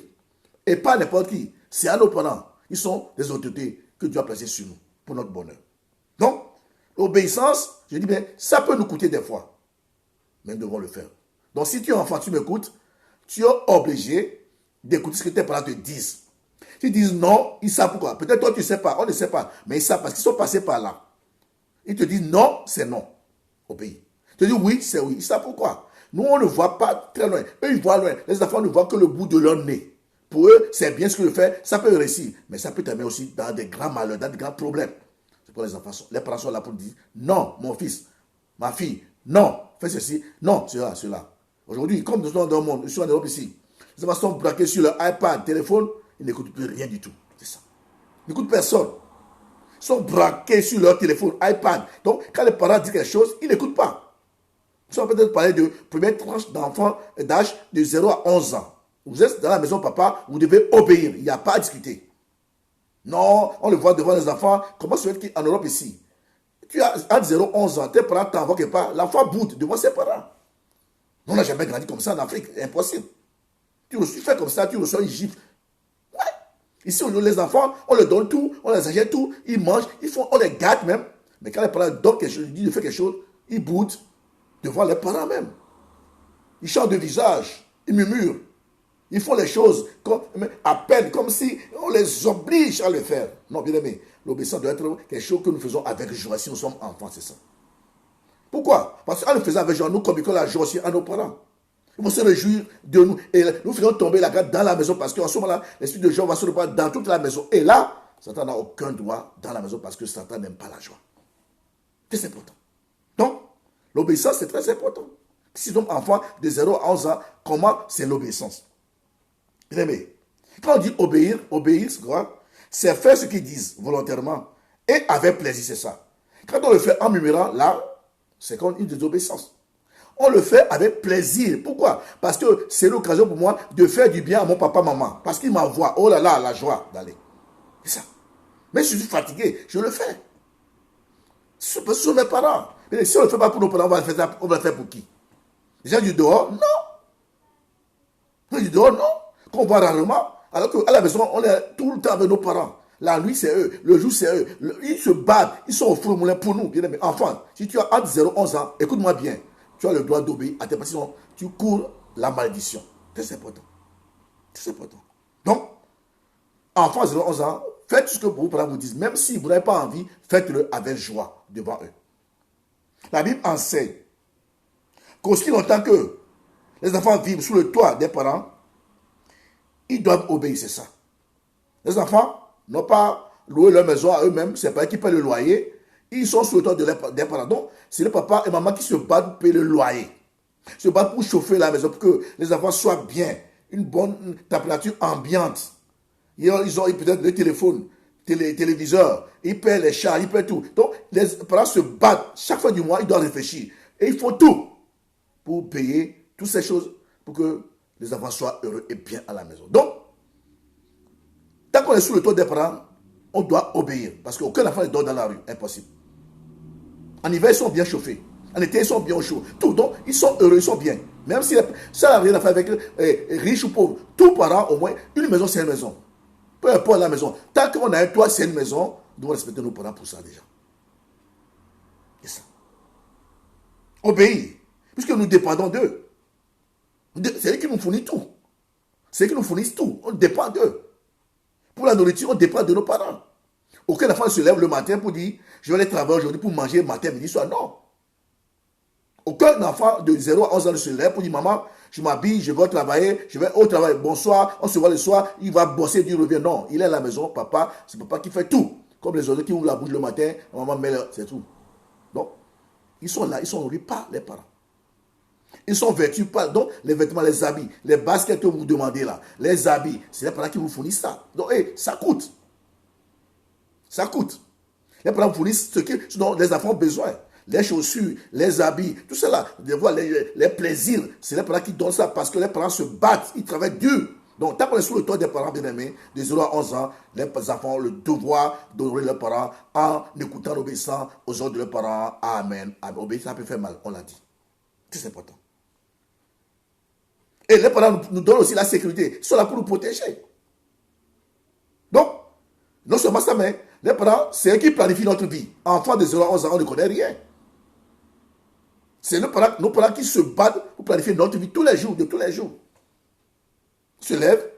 Et pas n'importe qui. C'est à nos parents. Ils sont des autorités que Dieu a placées sur nous pour notre bonheur. Donc, l'obéissance, je dis bien, ça peut nous coûter des fois. Mais nous devons le faire. Donc, si tu es enfant, tu m'écoutes, tu es obligé d'écouter ce que tes parents te disent. S'ils disent non, ils savent pourquoi. Peut-être toi, tu ne sais pas, on ne sait pas. Mais ils savent parce qu'ils sont passés par là. Ils te disent non, c'est non. Obéis. Tu te dis oui, c'est oui. Ils savent pourquoi. Nous, on ne voit pas très loin. Eux, ils voient loin. Les enfants ne voient que le bout de leur nez. Pour eux, c'est bien ce que je fais. Ça peut réussir. Mais ça peut t'amener aussi dans des grands malheurs, dans des grands problèmes. C'est pour les enfants. Les parents sont là pour dire non, mon fils, ma fille, non, fais ceci, non, cela, cela. Aujourd'hui, comme nous sommes dans le monde, nous sommes en Europe ici, les enfants sont braqués sur leur iPad, téléphone, ils n'écoutent plus rien du tout. C'est ça. Ils n'écoutent personne. Ils sont braqués sur leur téléphone, iPad. Donc, quand les parents disent quelque chose, ils n'écoutent pas. Nous sommes peut-être parler de première tranche d'enfants d'âge de 0 à 11 ans. Vous êtes dans la maison, papa, vous devez obéir. Il n'y a pas à discuter. Non, on le voit devant les enfants. Comment se fait qu'en Europe ici, tu as à 0 à 11 ans, tes parents t'envoient quelque part, l'enfant boude devant ses parents. On n'a jamais grandi comme ça en Afrique. C'est impossible. Tu fais comme ça, tu reçois une gifle. Ouais. Ici, les enfants, on leur donne tout, on les achète tout, ils mangent, on les gâte même. Mais quand les parents donnent quelque chose, ils disent de faire quelque chose, ils boudent devant les parents même. Ils changent de visage, ils murmurent. Ils font les choses à peine, comme si on les oblige à le faire. Non, bien aimé, l'obéissance doit être quelque chose que nous faisons avec joie. Si nous sommes enfants, c'est ça. Pourquoi? Parce qu'en le faisant avec joie, nous communiquons la joie aussi à nos parents. Ils vont se réjouir de nous. Et nous faisons tomber la garde dans la maison parce qu'en ce moment-là, l'esprit de joie va se répandre dans toute la maison. Et là, Satan n'a aucun droit dans la maison parce que Satan n'aime pas la joie. C'est important. Donc, l'obéissance, c'est très important. Si nous sommes enfants de 0 à 11 ans, comment c'est l'obéissance? Bien aimé, quand on dit obéir, c'est quoi? C'est faire ce qu'ils disent volontairement et avec plaisir, c'est ça. Quand on le fait en murmurant, là, c'est comme une désobéissance. On le fait avec plaisir. Pourquoi? Parce que c'est l'occasion pour moi de faire du bien à mon papa, maman. Parce qu'il m'envoie, oh là là, la joie d'aller. C'est ça. Mais je suis fatigué, je le fais. Ce sont mes parents. Mais si on ne le fait pas pour nos parents, on va le faire pour qui? Les gens du dehors? Non. Les gens du dehors, non. Qu'on voit rarement. Alors qu'à la maison, on est tout le temps avec nos parents. La nuit, c'est eux. Le jour, c'est eux. Ils se battent. Ils sont au four moulin pour nous. Bien aimé. Enfant, si tu as entre 0 et 11 ans, écoute-moi bien. Tu as le droit d'obéir à tes parents. Sinon, tu cours la malédiction. C'est important. C'est important. Donc, enfant de 0 à 11 ans, faites ce que vos parents vous disent. Même si vous n'avez pas envie, faites-le avec joie devant eux. La Bible enseigne qu'aussi longtemps que les enfants vivent sous le toit des parents, ils doivent obéir, c'est ça. Les enfants n'ont pas loué leur maison à eux-mêmes, c'est pas eux qui paient le loyer. Ils sont sous le toit des parents. Donc, c'est le papa et maman qui se battent pour payer le loyer. Se battent pour chauffer la maison, pour que les enfants soient bien. Une bonne température ambiante. Ils ont peut-être le téléphone, téléviseur, ils paient les chats, ils paient tout. Donc, les parents se battent. Chaque fin du mois, ils doivent réfléchir. Et ils font tout pour payer toutes ces choses pour que les enfants soient heureux et bien à la maison. Donc, tant qu'on est sous le toit des parents, on doit obéir. Parce qu'aucun enfant ne dort dans la rue. Impossible. En hiver, ils sont bien chauffés. En été, ils sont bien chauds. Tout. Donc, ils sont heureux, ils sont bien. Même si ça n'a rien à faire avec riche ou pauvre. Tous parents, au moins, une maison, c'est une maison. Peu importe la maison. Tant qu'on a un toit, c'est une maison. Nous devons respecter nos parents pour ça déjà. C'est ça. Obéir. Puisque nous dépendons d'eux. C'est eux qui nous fournissent tout. C'est eux qui nous fournissent tout. On dépend d'eux. Pour la nourriture, on dépend de nos parents. Aucun enfant se lève le matin pour dire je vais aller travailler aujourd'hui pour manger matin, midi, soir. Non. Aucun enfant de 0 à 11 ans ne se lève pour dire maman, je m'habille, je vais travailler, je vais au travail. Bonsoir, on se voit le soir, il va bosser, il revient. Non, il est à la maison, papa, c'est papa qui fait tout. Comme les autres qui ouvrent la bouche le matin, maman met c'est tout. Donc, ils sont là, ils sont nourris par les parents. Ils sont vêtus par, donc les vêtements, les habits, les baskets que vous demandez là, les habits, c'est les parents qui vous fournissent ça. Donc, ça coûte. Ça coûte. Les parents vous fournissent ce dont les enfants ont besoin. Les chaussures, les habits, tout cela, les plaisirs, c'est les parents qui donnent ça parce que les parents se battent, ils travaillent dur Donc, tant qu'on est sous le toit des parents bien-aimés, de 0 à 11 ans, les enfants ont le devoir d'honorer leurs parents en écoutant, en obéissant aux ordres de leurs parents. Amen. Amen. Obéir, ça peut faire mal, on l'a dit. C'est important. Et les parents nous donnent aussi la sécurité. Ils sont là pour nous protéger. Donc, non seulement ça, mais les parents, c'est eux qui planifient notre vie. Enfant de 0 à 11 ans, on ne connaît rien. C'est nos parents qui se battent pour planifier notre vie tous les jours, de tous les jours. Ils se lèvent,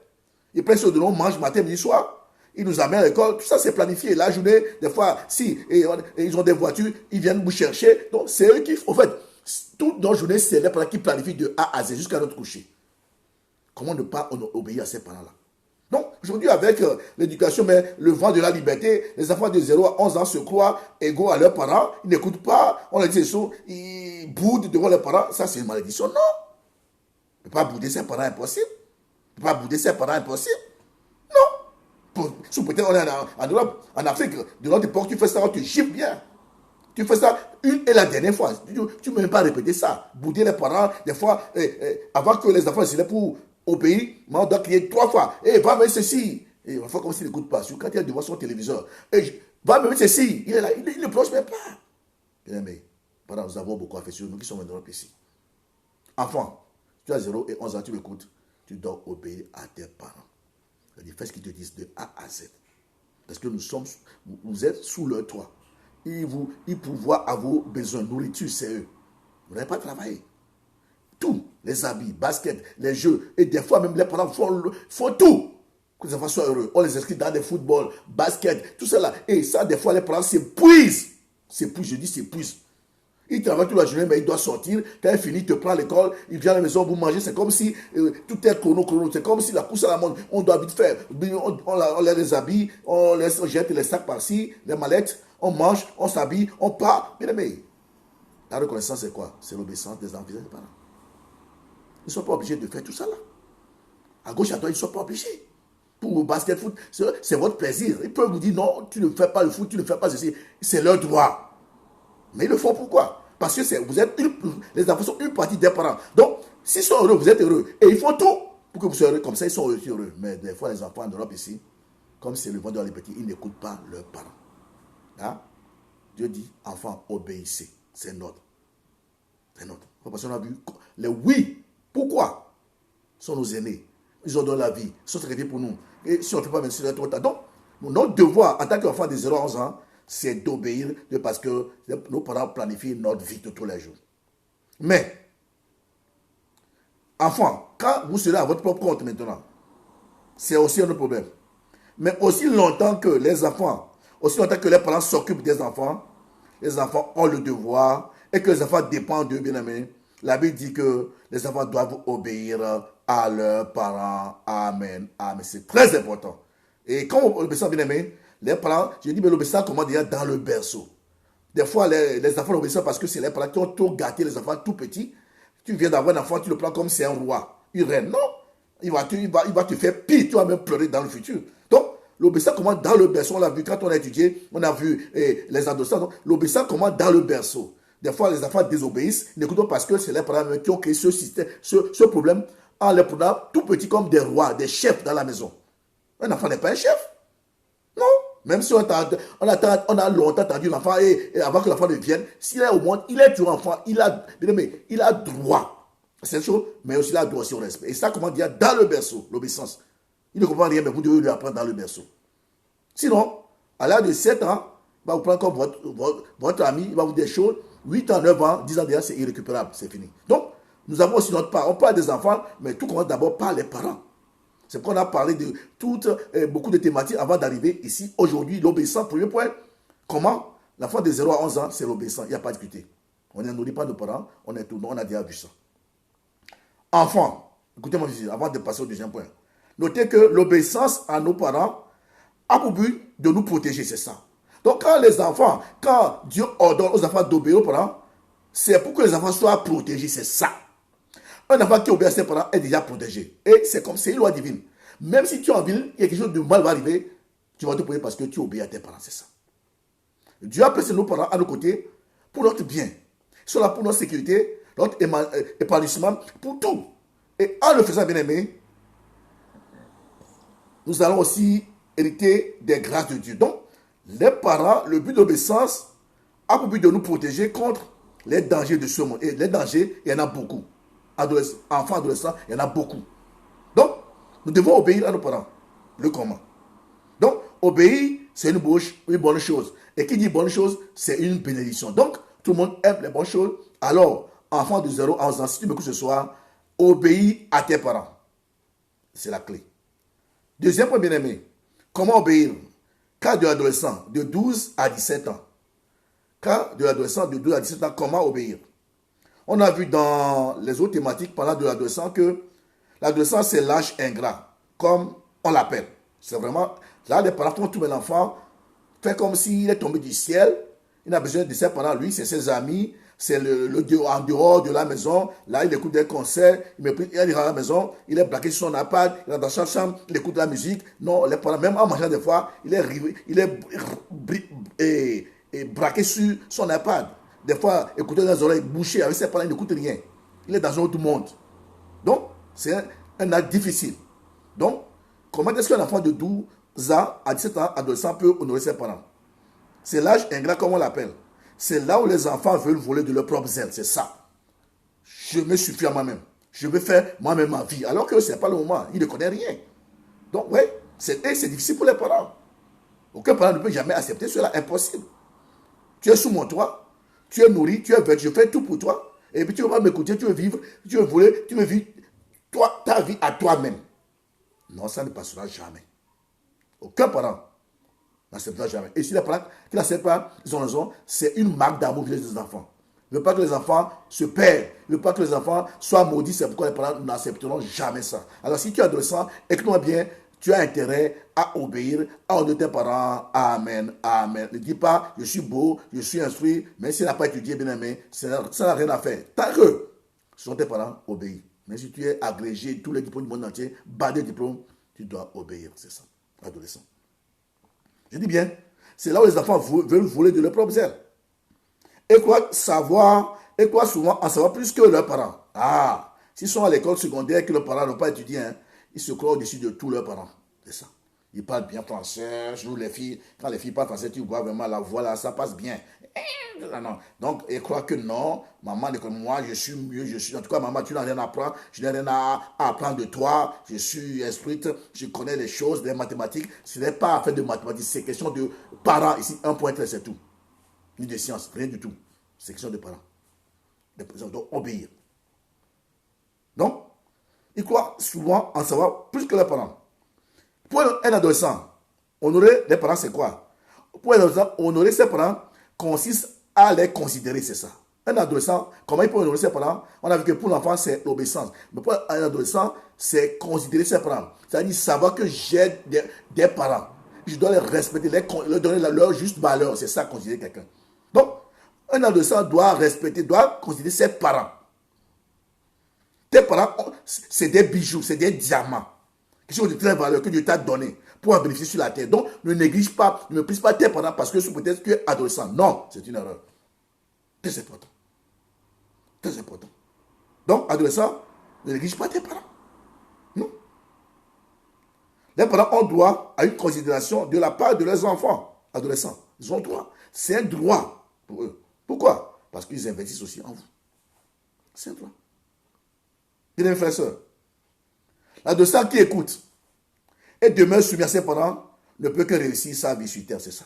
ils prennent sur de nous, mangent matin, midi, soir. Ils nous amènent à l'école. Tout ça, c'est planifié. La journée, des fois, si ils ont des voitures, ils viennent vous chercher. Donc, c'est eux qui, en fait, toute notre journée, c'est les parents qui planifient de A à Z jusqu'à notre coucher. Comment ne pas obéir à ces parents-là? Donc, aujourd'hui, avec l'éducation, mais le vent de la liberté, les enfants de 0 à 11 ans se croient égaux à leurs parents. Ils n'écoutent pas. On les dit, ils boudent devant leurs parents. Ça, c'est une malédiction. Non. Ne pas bouder ses parents, impossible. Ne pas bouder ses parents, impossible. Non. Sous peut-être on est en Europe, en Afrique, de notre époque, tu fais ça, tu gifles bien. Tu fais ça une et la dernière fois. Tu ne peux même pas répéter ça. Bouder les parents, des fois, avant que les enfants se lèvent pour obéir, on doit crier 3 fois. Va me mettre ceci. Et on fait comme s'il n'écoute pas. Quand il est devant son téléviseur, va me mettre ceci. Il est là, il ne plonge même pas. Bien aimé, pendant nous avons beaucoup à faire sur nous qui sommes dans notre ici. Enfant, tu as 0 et 11 ans, tu m'écoutes, tu dois obéir à tes parents. C'est-à-dire, fais ce qu'ils te disent de A à Z. Parce que vous êtes sous leur toit. Ils pourvoient à vos besoins. Nourriture, c'est eux. Vous n'avez pas travaillé. Tout, les habits, basket, les jeux, et des fois même les parents font tout que les enfants soient heureux. On les inscrit dans des football, basket, tout cela. Et ça, des fois, les parents s'épuisent. Je dis s'épuisent. Il travaille toute la journée, mais il doit sortir. Quand il finit, il te prend à l'école, il vient à la maison, vous mangez. C'est comme si tout est chrono. C'est comme si la course à la montre, on doit vite faire. On les déshabille, on jette les sacs par-ci, les mallettes, on mange, on s'habille, on part. Bien aimé, la reconnaissance, c'est quoi? C'est l'obéissance des enfants et des parents. Ils ne sont pas obligés de faire tout ça là. À gauche, à droite, ils ne sont pas obligés. Pour le basket, foot, c'est votre plaisir. Ils peuvent vous dire non, tu ne fais pas le foot, tu ne fais pas ceci. C'est leur droit. Mais ils le font pourquoi? Parce que les enfants sont une partie des parents. Donc, s'ils sont heureux, vous êtes heureux. Et ils font tout pour que vous soyez heureux. Comme ça, ils sont heureux. Mais des fois, les enfants en Europe ici, comme c'est le vent de la liberté, ils n'écoutent pas leurs parents. Hein? Dieu dit, enfants, obéissez. C'est notre. C'est notre. Parce qu'on a vu les oui. Pourquoi? Ils sont nos aînés. Ils ont donné la vie. Ils sont sacrifiés pour nous. Et si on ne fait pas, même si c'est trop tard. Donc, notre devoir en tant qu'enfant de 0 à 11 ans, c'est d'obéir parce que nos parents planifient notre vie de tous les jours. Mais, enfant, quand vous serez à votre propre compte maintenant, c'est aussi un autre problème. Mais aussi longtemps que les enfants, aussi longtemps que les parents s'occupent des enfants, les enfants ont le devoir et que les enfants dépendent d'eux, bien aimés. La Bible dit que les enfants doivent obéir à leurs parents. Amen. Amen. C'est très important. Et quand on obéit, bien aimé, les parents, je dis, mais l'obéissance commence déjà dans le berceau. Des fois, les enfants obéissent parce que c'est les parents qui ont trop gâté les enfants tout petits. Tu viens d'avoir un enfant, tu le prends comme c'est un roi, une reine. Non, il va te faire pire, tu vas même pleurer dans le futur. Donc, l'obéissance commence dans le berceau. On l'a vu quand on a étudié, on a vu les adolescents. L'obéissance commence dans le berceau. Des fois, les enfants désobéissent, n'écoutent pas parce que c'est les parents qui ont créé ce système, ce problème, en les prenant tout petits comme des rois, des chefs dans la maison. Un enfant n'est pas un chef. Non. Même si on a longtemps attendu l'enfant et avant que l'enfant ne vienne, s'il est au monde, il est toujours enfant, il a droit. C'est une chose, mais aussi il a droit aussi au respect. Et ça, comment dire, dans le berceau, l'obéissance. Il ne comprend rien, mais vous devez lui apprendre dans le berceau. Sinon, à l'âge de 7 ans, il va vous prendre comme votre ami, il va vous dire des choses. 8 ans, 9 ans, 10 ans déjà, c'est irrécupérable, c'est fini. Donc, nous avons aussi notre part. On parle des enfants, mais tout commence d'abord par les parents. C'est pourquoi on a parlé de beaucoup de thématiques avant d'arriver ici. Aujourd'hui, l'obéissance, premier point. Comment? L'enfant de 0 à 11 ans, c'est l'obéissance. Il n'y a pas de discuter. On ne nourrit pas nos parents, on est tout, on a déjà vu ça. Enfant, écoutez-moi ici, avant de passer au deuxième point. Notez que l'obéissance à nos parents a pour but de nous protéger, c'est ça. Donc, quand Dieu ordonne aux enfants d'obéir aux parents, c'est pour que les enfants soient protégés, c'est ça. Un enfant qui obéit à ses parents est déjà protégé. Et c'est comme c'est une loi divine. Même si tu es en ville, il y a quelque chose de mal va arriver, tu vas te protéger parce que tu obéis à tes parents, c'est ça. Dieu a placé nos parents à nos côtés pour notre bien. Ils sont là pour notre sécurité, notre épanouissement, pour tout. Et en le faisant, bien aimé, nous allons aussi hériter des grâces de Dieu. Donc, les parents, le but de l'obéissance a pour but de nous protéger contre les dangers de ce monde. Et les dangers, il y en a beaucoup. Enfants, adolescents, il y en a beaucoup. Donc, nous devons obéir à nos parents. Le comment? Donc, obéir, c'est une bonne chose. Et qui dit bonne chose, c'est une bénédiction. Donc, tout le monde aime les bonnes choses. Alors, enfant de 0 à 11 ans, si tu m'écoutes ce soir, obéis à tes parents. C'est la clé. Deuxième point, bien-aimé, comment obéir? Cas de l'adolescent de 12 à 17 ans. Cas de l'adolescent de 12 à 17 ans, comment obéir? On a vu dans les autres thématiques parlant de l'adolescent que l'adolescent, c'est l'âge ingrat, comme on l'appelle. C'est vraiment, là, les parents font tout l'enfant, fait comme s'il est tombé du ciel. Il n'a besoin de ses parents, lui, c'est ses amis, c'est en dehors de la maison. Là, il écoute des concerts, il rentre à la maison, il est braqué sur son iPad, il est dans sa chambre, il écoute la musique. Non, les parents, même en mangeant des fois, il est braqué sur son iPad. Des fois, écouter les oreilles bouchées avec ses parents, il n'écoute rien. Il est dans un autre monde. Donc, c'est un acte difficile. Donc, comment est-ce qu'un enfant de 12 ans à 17 ans, adolescent, peut honorer ses parents? C'est l'âge ingrat, comme on l'appelle. C'est là où les enfants veulent voler de leur propre zèle. C'est ça. Je me suffis à moi-même. Je veux faire moi-même ma vie. Alors que ce n'est pas le moment. Il ne connaît rien. Donc, oui, c'est difficile pour les parents. Aucun parent ne peut jamais accepter cela. Impossible. Tu es sous mon toit. Tu es nourri. Tu es vêtu. Je fais tout pour toi. Et puis tu ne veux pas m'écouter. Tu veux vivre. Tu veux voler. Tu veux vivre toi, ta vie à toi-même. Non, ça ne passera jamais. Aucun parent n'acceptera jamais. Et si les parents qui n'acceptent pas, ils ont raison, c'est une marque d'amour vis-à-vis des enfants. Ne veut pas que les enfants se perdent. Ne veut pas que les enfants soient maudits. C'est pourquoi les parents n'accepteront jamais ça. Alors si tu es adolescent, écoute-moi bien, tu as intérêt à obéir à un de tes parents. Amen. Amen. Ne dis pas, je suis beau, je suis instruit, mais s'il n'a pas étudié, bien aimé, ça n'a rien à faire. Tant que ce sont tes parents, obéis. Mais si tu es agrégé, tous les diplômes du monde entier, bas de diplômes, tu dois obéir. C'est ça, adolescent. Je dis bien, c'est là où les enfants veulent voler de leur propre zèle. Et quoi savoir, et quoi souvent en savoir plus que leurs parents. Ah, s'ils sont à l'école secondaire que leurs parents n'ont pas étudié, hein, ils se croient au-dessus de tous leurs parents. C'est ça. Ils parlent bien français. Nous, les filles, quand les filles parlent français, tu vois vraiment la voix là, ça passe bien. Non. Donc, ils croient que non, maman, moi, je suis mieux, en tout cas, maman, tu n'as rien à apprendre, je n'ai rien à apprendre de toi, je suis instruite, je connais les choses, les mathématiques. Ce n'est pas affaire de mathématiques, c'est question de parents ici, 1.13, c'est tout. Ni de sciences, rien du tout. C'est question de parents. Donc, obéir. Donc, ils croient souvent en savoir plus que leurs parents. Pour un adolescent, honorer les parents, c'est quoi? Pour un adolescent, honorer ses parents consiste à les considérer, c'est ça. Un adolescent, comment il peut honorer ses parents? On a vu que pour l'enfant, c'est l'obéissance. Mais pour un adolescent, c'est considérer ses parents. C'est-à-dire savoir que j'ai des parents. Je dois les respecter, leur donner leur juste valeur. C'est ça, considérer quelqu'un. Donc, un adolescent doit respecter, doit considérer ses parents. Tes parents, c'est des bijoux, c'est des diamants. Quelque chose de très valeur que Dieu t'a donné pour en bénéficier sur la terre. Donc, ne néglige pas, ne méprise pas tes parents parce que peut-être que tu es adolescent. Non, c'est une erreur. Très important. Très important. Donc, adolescent, ne néglige pas tes parents. Non. Les parents ont droit à une considération de la part de leurs enfants, adolescents. Ils ont droit. C'est un droit pour eux. Pourquoi? Parce qu'ils investissent aussi en vous. C'est un droit. Bien, mes frères et sœurs, l'adolescent qui écoute et demeure soumis à ses parents ne peut que réussir sa vie sur terre, c'est ça.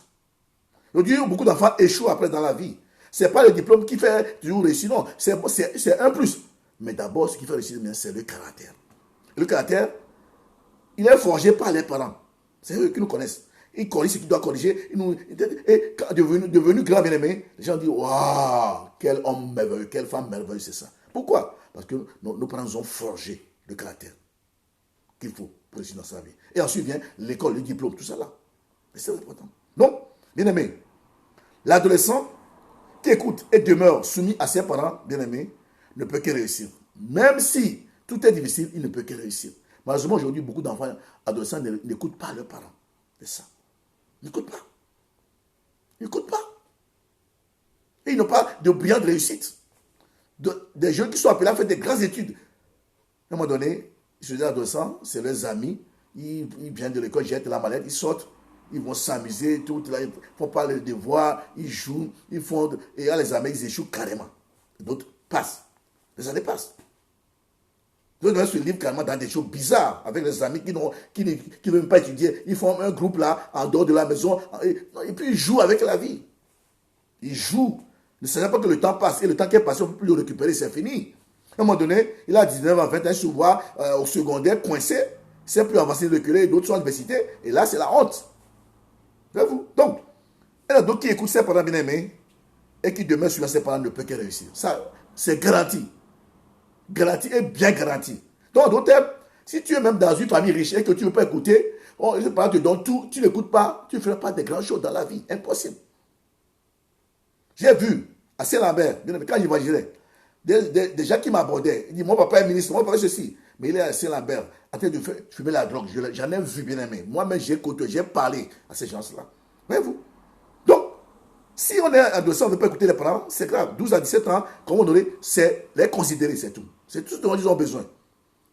Aujourd'hui, beaucoup d'enfants échouent après dans la vie. Ce n'est pas le diplôme qui fait toujours réussir, non. C'est un plus. Mais d'abord, ce qui fait réussir, c'est le caractère. Le caractère, il est forgé par les parents. C'est eux qui nous connaissent. Ils corrigent ce qu'ils doivent corriger. Et quand devenu grand bien-aimé, les gens disent, waouh, quel homme merveilleux, quelle femme merveilleuse, c'est ça. Pourquoi? Parce que nos parents nous ont forgé le caractère qu'il faut pour réussir dans sa vie. Et ensuite vient l'école, le diplôme, tout ça là. Mais c'est important. Donc, bien-aimé, l'adolescent qui écoute et demeure soumis à ses parents, bien-aimé, ne peut que réussir. Même si tout est difficile, il ne peut que réussir. Malheureusement, aujourd'hui, beaucoup d'enfants adolescents n'écoutent pas leurs parents. C'est ça. Ils n'écoutent pas. Ils n'écoutent pas. Et ils n'ont pas de brillante réussite. Des jeunes qui sont appelés à faire des grandes études. À un moment donné, ils se disent adolescents, c'est leurs amis ils viennent de l'école, jettent la mallette, ils sortent, ils vont s'amuser, tout, là, ils font pas les devoirs, ils jouent, ils font, et là, les amis, ils échouent carrément. D'autres passent. Les années passent. D'autres se livrent carrément dans des choses bizarres avec les amis qui ne veulent pas étudier. Ils font un groupe là, en dehors de la maison, et puis ils jouent avec la vie. Ils jouent. Ne sachant pas que le temps passe, et le temps qui est passé, on ne peut plus le récupérer, c'est fini. À un moment donné, il a 19 ans, 20 ans, il se voit au secondaire coincé, il ne sait plus avancer de reculer, d'autres sont à l'université, et là, c'est la honte. Voyez-vous? Donc, il y en a d'autres qui écoutent ses parents bien-aimés, et qui demain, suivant ses parents, ne peut que réussir. Ça, c'est garanti. Garanti et bien garanti. Donc, d'autres termes, si tu es même dans une famille riche et que tu ne veux pas écouter, les parents te donnent tout, tu n'écoutes pas, tu ne feras pas de grandes choses dans la vie. Impossible. J'ai vu à Saint-Lambert, quand j'imaginais, des gens qui m'abordaient. Ils disent, mon papa est ministre, mon papa est ceci. Mais il est à Saint-Lambert, en train de fumer la drogue. J'en ai vu, bien aimé. Moi-même, j'ai côtoyé, j'ai parlé à ces gens-là. Voyez-vous? Donc, si on est adolescent, on ne veut pas écouter les parents, c'est grave. 12 à 17 ans, comme on aurait, c'est les considérer, c'est tout. C'est tout ce dont ils ont besoin.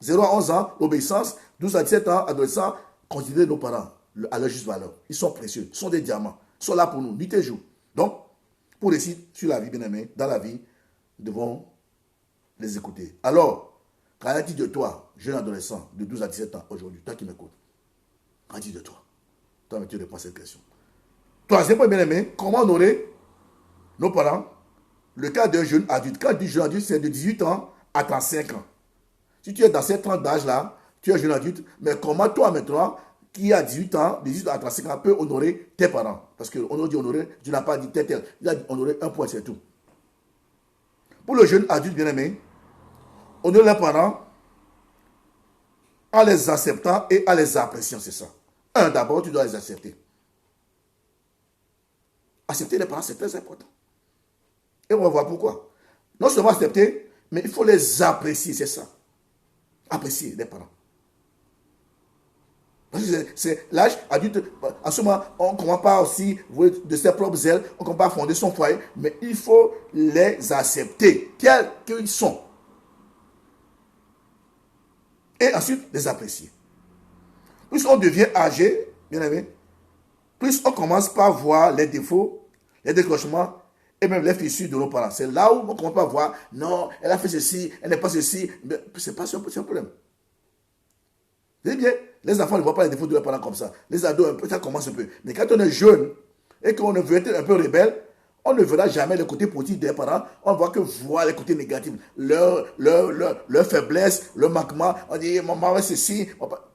0 à 11 ans, l'obéissance. 12 à 17 ans, adolescents, considérer nos parents à leur juste valeur. Ils sont précieux, ils sont des diamants. Ils sont là pour nous, nuit et jour. Donc, pour réussir sur la vie, bien aimé, dans la vie, nous devons les écouter. Alors, qu'en est-il de toi, jeune adolescent de 12 à 17 ans aujourd'hui, toi qui m'écoutes, qu'en est-il de toi? Toi, tu réponds à cette question. Troisième point, bien aimé, comment honorer nos parents? Le cas d'un jeune adulte. Quand je dis jeune adulte, c'est de 18 ans à 35 ans. Si tu es dans cette tranche d'âge-là, tu es jeune adulte, mais comment toi, maintenant, qui a 18 ans, 18 à 35 ans, peut honorer tes parents? Parce qu'on a dit honorer, tu n'as pas dit tel. Il a dit honorer un point, c'est tout. Pour le jeune adulte bien-aimé, honorer les parents en les acceptant et en les appréciant, c'est ça. D'abord, tu dois les accepter. Accepter les parents, c'est très important. Et on va voir pourquoi. Non seulement accepter, mais il faut les apprécier, c'est ça. Apprécier les parents. C'est l'âge adulte. En ce moment, on ne commence pas aussi de ses propres ailes, on ne commence pas à fonder son foyer, mais il faut les accepter tels qu'ils sont. Et ensuite, les apprécier. Plus on devient âgé, bien aimé, plus on commence par voir les défauts, les décrochements et même les fissures de nos parents. C'est là où on commence par voir, non, elle a fait ceci, elle n'est pas ceci. Mais ce n'est pas un problème. Vous voyez bien, les enfants ne voient pas les défauts de leurs parents comme ça. Les ados, ça commence un peu. Mais quand on est jeune et qu'on veut être un peu rebelle, on ne verra jamais le côté positif des parents. On ne voit que voir les côtés négatifs. Leur faiblesse, leur manquement. On dit, maman, ceci.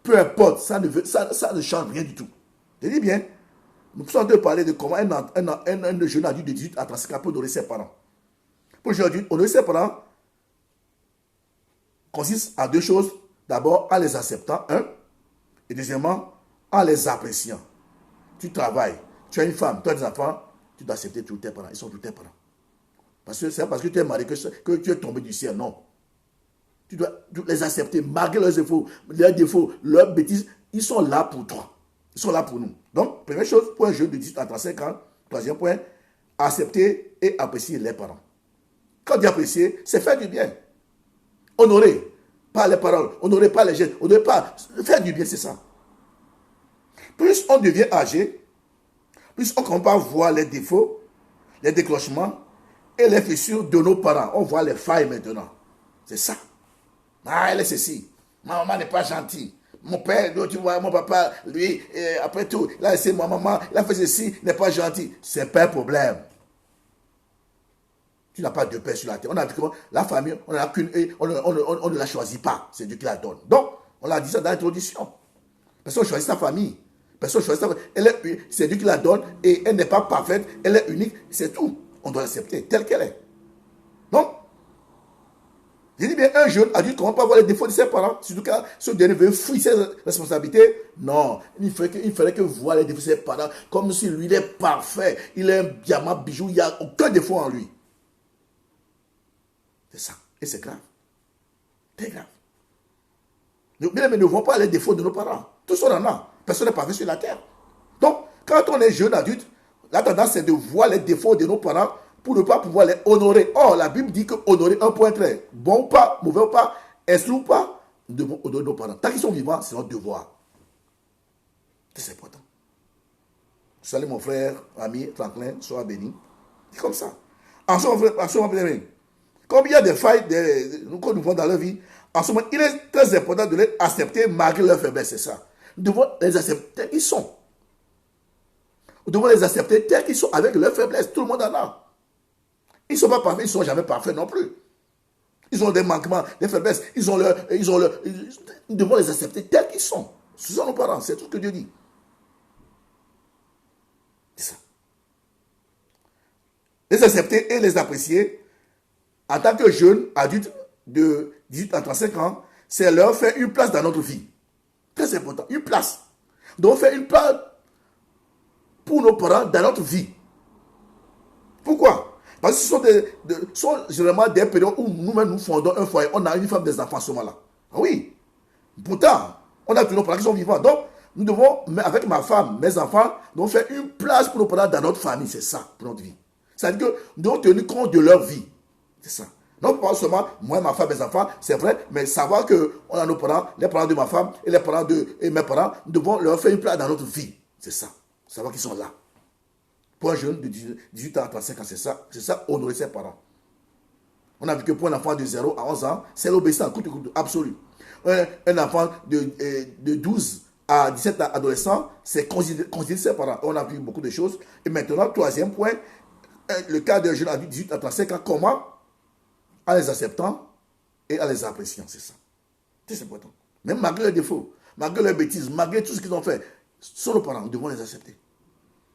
Peu importe, ça ne change rien du tout. Je dis bien, nous sommes en train de parler de comment un jeune adulte de 18 à 35 ans peut honorer ses parents. Pour le jeune adulte, honorer ses parents consiste à deux choses. D'abord, en les acceptant, et deuxièmement, en les appréciant. Tu travailles, tu as une femme, tu as des enfants, tu dois accepter tous tes parents. Ils sont tous tes parents. C'est parce que tu es marié que tu es tombé du ciel. Non. Tu dois les accepter, malgré leurs défauts, leurs bêtises. Ils sont là pour toi. Ils sont là pour nous. Donc, première chose, pour un jeune de 18 à 35 ans, troisième point, accepter et apprécier les parents. Quand on dit apprécier, c'est faire du bien. Honorer. Pas les paroles, honorer pas les gestes, honorer pas, faire du bien, c'est ça. Plus on devient âgé, plus on commence à voir les défauts, les déclenchements et les fissures de nos parents. On voit les failles maintenant. C'est ça. Ah, elle est ceci. Ma maman n'est pas gentille. Mon père, tu vois, mon papa, lui, après tout, il a laissé ma maman, il a fait ceci, n'est pas gentil. C'est pas un problème. Tu n'as pas de père sur la terre. On a dit que la famille, on n'a qu'une et on ne la choisit pas. C'est Dieu qui la donne. Donc, on l'a dit ça dans l'introduction. Personne ne choisit sa famille. Personne ne choisit sa famille. C'est Dieu qui la donne et elle n'est pas parfaite. Elle est unique. C'est tout. On doit l'accepter telle qu'elle est. Donc, je dis bien, un jeune adulte, comment pas voir les défauts de ses parents, surtout quand ce dernier veut fuir ses responsabilités. Non, il fallait que voir les défauts de ses parents comme si lui, il est parfait. Il est un diamant, bijou, il n'y a aucun défaut en lui. C'est ça. Et c'est grave. C'est grave. Nous ne voyons pas les défauts de nos parents. Tous on en a. Personne n'est parfait sur la terre. Donc, quand on est jeune adulte, la tendance c'est de voir les défauts de nos parents pour ne pas pouvoir les honorer. Or, la Bible dit que honorer un point très bon ou pas, mauvais ou pas, instruit ou pas, nous devons honorer nos parents. Tant qu'ils sont vivants, c'est notre devoir. C'est important. Salut mon frère, ami, Franklin, sois béni. C'est comme ça. En ce moment, comme il y a des failles que nous voyons dans leur vie, en ce moment, il est très important de les accepter malgré leur faiblesse, c'est ça. Nous devons les accepter tels qu'ils sont. Nous devons les accepter tels qu'ils sont avec leur faiblesse. Tout le monde en a. Ils ne sont pas parfaits, ils ne sont jamais parfaits non plus. Ils ont des manquements, des faiblesses. Nous devons les accepter tels qu'ils sont. Ce sont nos parents, c'est tout ce que Dieu dit. C'est ça. Les accepter et les apprécier en tant que jeunes adultes de 18 à 35 ans, c'est leur faire une place dans notre vie. Très important, une place. Donc faire une place pour nos parents dans notre vie. Pourquoi? Parce que ce sont généralement des périodes où nous-mêmes nous fondons un foyer. On a une femme, des enfants à ce moment-là. Ah oui. Pourtant, on a tous nos parents qui sont vivants. Donc, nous devons, avec ma femme, mes enfants, nous faire une place pour nos parents dans notre famille. C'est ça, pour notre vie. C'est-à-dire que nous devons tenir compte de leur vie. C'est ça. Non pas seulement moi, ma femme, mes enfants, c'est vrai, mais savoir qu'on a nos parents, les parents de ma femme et les parents de mes parents, nous devons leur faire une place dans notre vie. C'est ça. Savoir qu'ils sont là. Pour un jeune de 18 ans à 35 ans, c'est ça, honorer ses parents. On a vu que pour un enfant de 0 à 11 ans, c'est l'obéissance, absolue. Un enfant de 12 à 17 ans, adolescent, c'est considérer ses parents. On a vu beaucoup de choses. Et maintenant, troisième point, le cas d'un jeune adulte de 18 à 35 ans, comment? En les acceptant et en les appréciant, c'est ça. C'est important. Même malgré leurs défauts, malgré leurs bêtises, malgré tout ce qu'ils ont fait, ce sont nos parents, nous devons les accepter.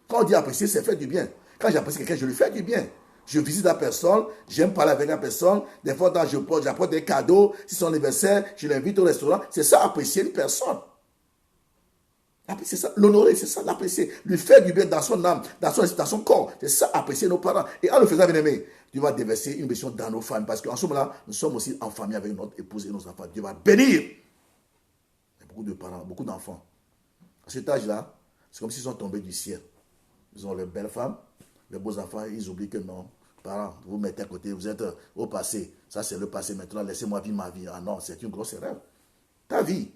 Quand on dit apprécier, c'est faire du bien. Quand j'apprécie quelqu'un, je lui fais du bien. Je visite la personne, j'aime parler avec la personne. Des fois, j'apporte des cadeaux. Si c'est son anniversaire, je l'invite au restaurant. C'est ça, apprécier une personne. C'est ça, l'honorer, c'est ça, l'apprécier. Lui faire du bien dans son âme, dans son corps. C'est ça, apprécier nos parents. Et en le faisant, bien aimé, Dieu va déverser une bénédiction dans nos familles. Parce qu'en ce moment-là, nous sommes aussi en famille avec notre épouse et nos enfants. Dieu va bénir. Il y a beaucoup de parents, beaucoup d'enfants. À cet âge-là, c'est comme s'ils sont tombés du ciel. Ils ont les belles femmes, les beaux enfants, ils oublient que non. Parents, vous mettez à côté, vous êtes au passé. Ça, c'est le passé. Maintenant, laissez-moi vivre ma vie. Ah non, c'est une grosse erreur. Ta vie.